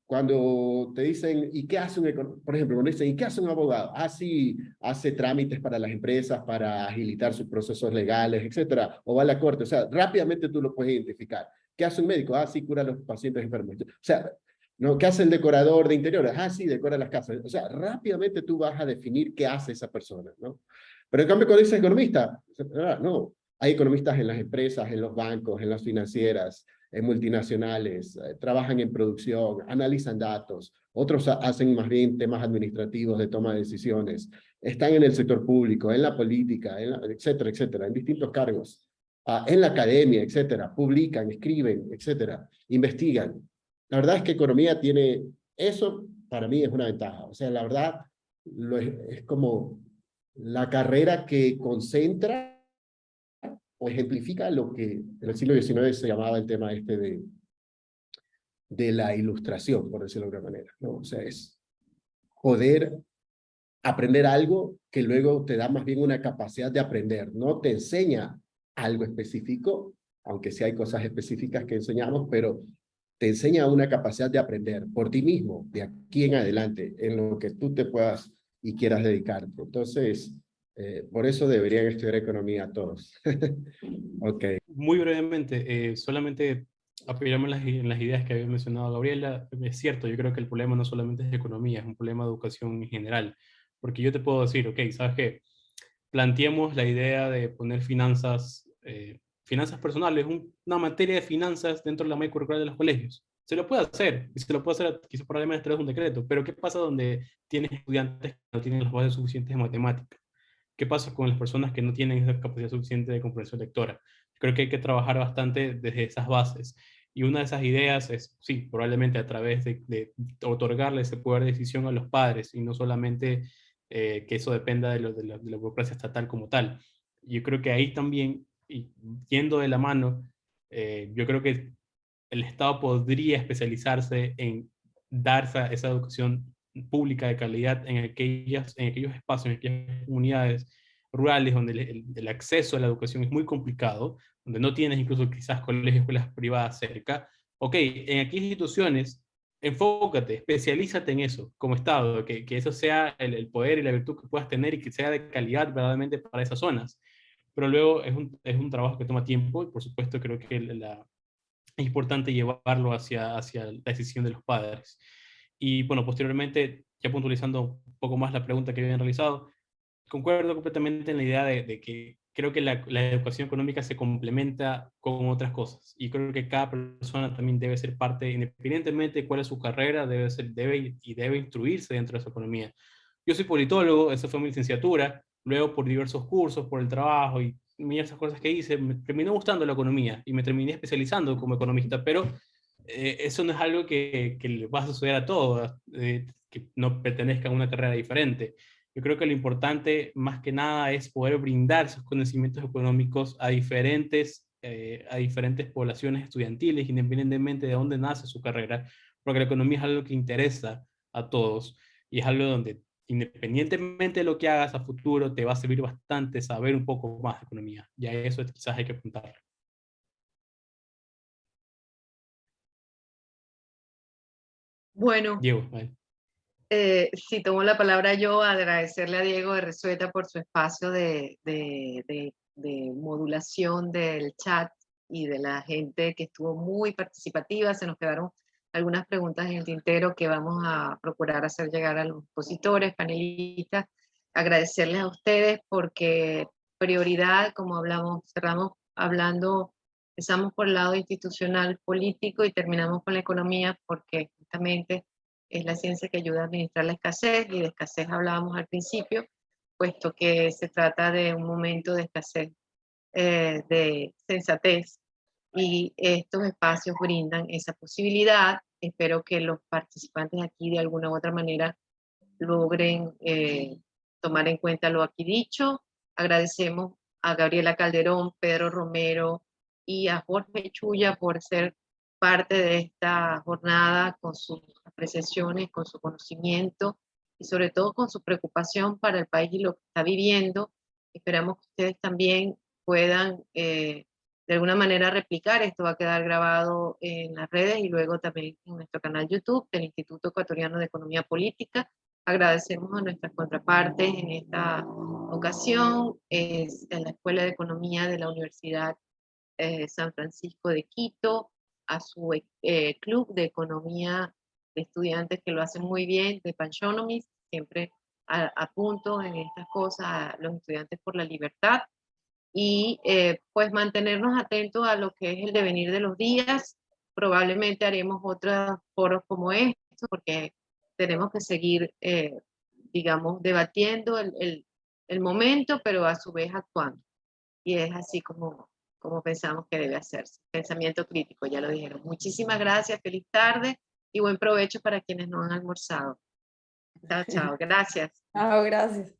cuando te dicen, ¿y qué hace un economista? Por ejemplo, cuando dicen, ¿y qué hace un abogado? Ah, sí, hace trámites para las empresas, para agilitar sus procesos legales, etcétera, o va a la corte, o sea, rápidamente tú lo puedes identificar. ¿Qué hace un médico? Ah, sí, cura a los pacientes enfermos. O sea, ¿no? ¿Qué hace el decorador de interiores? Ah, sí, decora las casas. O sea, rápidamente tú vas a definir qué hace esa persona, ¿no? Pero en cambio, cuando dices economista, no, hay economistas en las empresas, en los bancos, en las financieras, en multinacionales, trabajan en producción, analizan datos, otros hacen más bien temas administrativos de toma de decisiones, están en el sector público, en la política, etcétera, etcétera, en distintos cargos, en la academia, etcétera, publican, escriben, etcétera, investigan. La verdad es que economía tiene, eso para mí es una ventaja, o sea, la verdad es como la carrera que concentra o ejemplifica lo que en el siglo XIX se llamaba el tema de la ilustración, por decirlo de alguna manera, ¿no? O sea, es poder aprender algo que luego te da más bien una capacidad de aprender, no te enseña algo específico, aunque sí hay cosas específicas que enseñamos, pero te enseña una capacidad de aprender por ti mismo, de aquí en adelante, en lo que tú te puedas y quieras dedicarte. Entonces, por eso deberían estudiar economía todos. Ok. Muy brevemente, solamente apoyarme en las ideas que había mencionado Gabriela. Es cierto, yo creo que el problema no solamente es de economía, es un problema de educación en general. Porque yo te puedo decir, ok, ¿sabes qué? Planteemos la idea de poner finanzas personales, una materia de finanzas dentro de la malla curricular de los colegios. Se lo puede hacer, y se lo puede hacer quizás probablemente a través de un decreto, pero ¿qué pasa donde tienes estudiantes que no tienen las bases suficientes de matemática? ¿Qué pasa con las personas que no tienen esa capacidad suficiente de comprensión lectora? Creo que hay que trabajar bastante desde esas bases. Y una de esas ideas es, sí, probablemente a través de otorgarle ese poder de decisión a los padres y no solamente que eso dependa de la burocracia estatal como tal. Yo creo que ahí también, y yendo de la mano, yo creo que el Estado podría especializarse en dar esa educación pública de calidad en aquellos espacios, en aquellas comunidades rurales donde el acceso a la educación es muy complicado, donde no tienes incluso quizás colegios, escuelas privadas cerca. Ok, en aquellas instituciones, enfócate, especialízate en eso como Estado, que eso sea el poder y la virtud que puedas tener y que sea de calidad verdaderamente para esas zonas. Pero luego es un trabajo que toma tiempo y por supuesto creo que es importante llevarlo hacia la decisión de los padres. Y bueno, posteriormente, ya puntualizando un poco más la pregunta que habían realizado, concuerdo completamente en la idea de que creo que la educación económica se complementa con otras cosas. Y creo que cada persona también debe ser parte, independientemente de cuál es su carrera, debe instruirse dentro de su economía. Yo soy politólogo, esa fue mi licenciatura, luego por diversos cursos, por el trabajo y diversas cosas que hice, me terminó gustando la economía y me terminé especializando como economista, pero eso no es algo que le va a suceder a todos, que no pertenezcan a una carrera diferente. Yo creo que lo importante, más que nada, es poder brindar sus conocimientos económicos a diferentes poblaciones estudiantiles, independientemente de dónde nace su carrera, porque la economía es algo que interesa a todos y es algo donde, independientemente de lo que hagas a futuro, te va a servir bastante saber un poco más de economía. Y a eso quizás hay que apuntarle. Bueno, Diego, vale. si tomo la palabra yo, agradecerle a Diego de Resueta por su espacio de modulación del chat y de la gente que estuvo muy participativa. Se nos quedaron algunas preguntas en el tintero que vamos a procurar hacer llegar a los expositores, panelistas. Agradecerles a ustedes porque prioridad, como hablamos, cerramos hablando, empezamos por el lado institucional político y terminamos con la economía porque justamente es la ciencia que ayuda a administrar la escasez, y de escasez hablábamos al principio, puesto que se trata de un momento de escasez, de sensatez, y estos espacios brindan esa posibilidad. Espero que los participantes aquí de alguna u otra manera logren tomar en cuenta lo aquí dicho. Agradecemos a Gabriela Calderón, Pedro Romero y a Jorge Chuya por ser parte de esta jornada con sus apreciaciones, con su conocimiento y sobre todo con su preocupación para el país y lo que está viviendo. Esperamos que ustedes también puedan de alguna manera replicar. Esto va a quedar grabado en las redes y luego también en nuestro canal YouTube del Instituto Ecuatoriano de Economía Política. Agradecemos a nuestras contrapartes en esta ocasión, es en la Escuela de Economía de la Universidad San Francisco de Quito, a su club de economía de estudiantes que lo hacen muy bien, de Panchonomis, siempre a punto en estas cosas, a los estudiantes por la libertad, y pues mantenernos atentos a lo que es el devenir de los días. Probablemente haremos otros foros como estos, porque tenemos que seguir, digamos, debatiendo el momento, pero a su vez actuando. Y es así como pensamos que debe hacerse. Pensamiento crítico, ya lo dijeron. Muchísimas gracias, feliz tarde y buen provecho para quienes no han almorzado. Chao, chao. Gracias. Chao, gracias.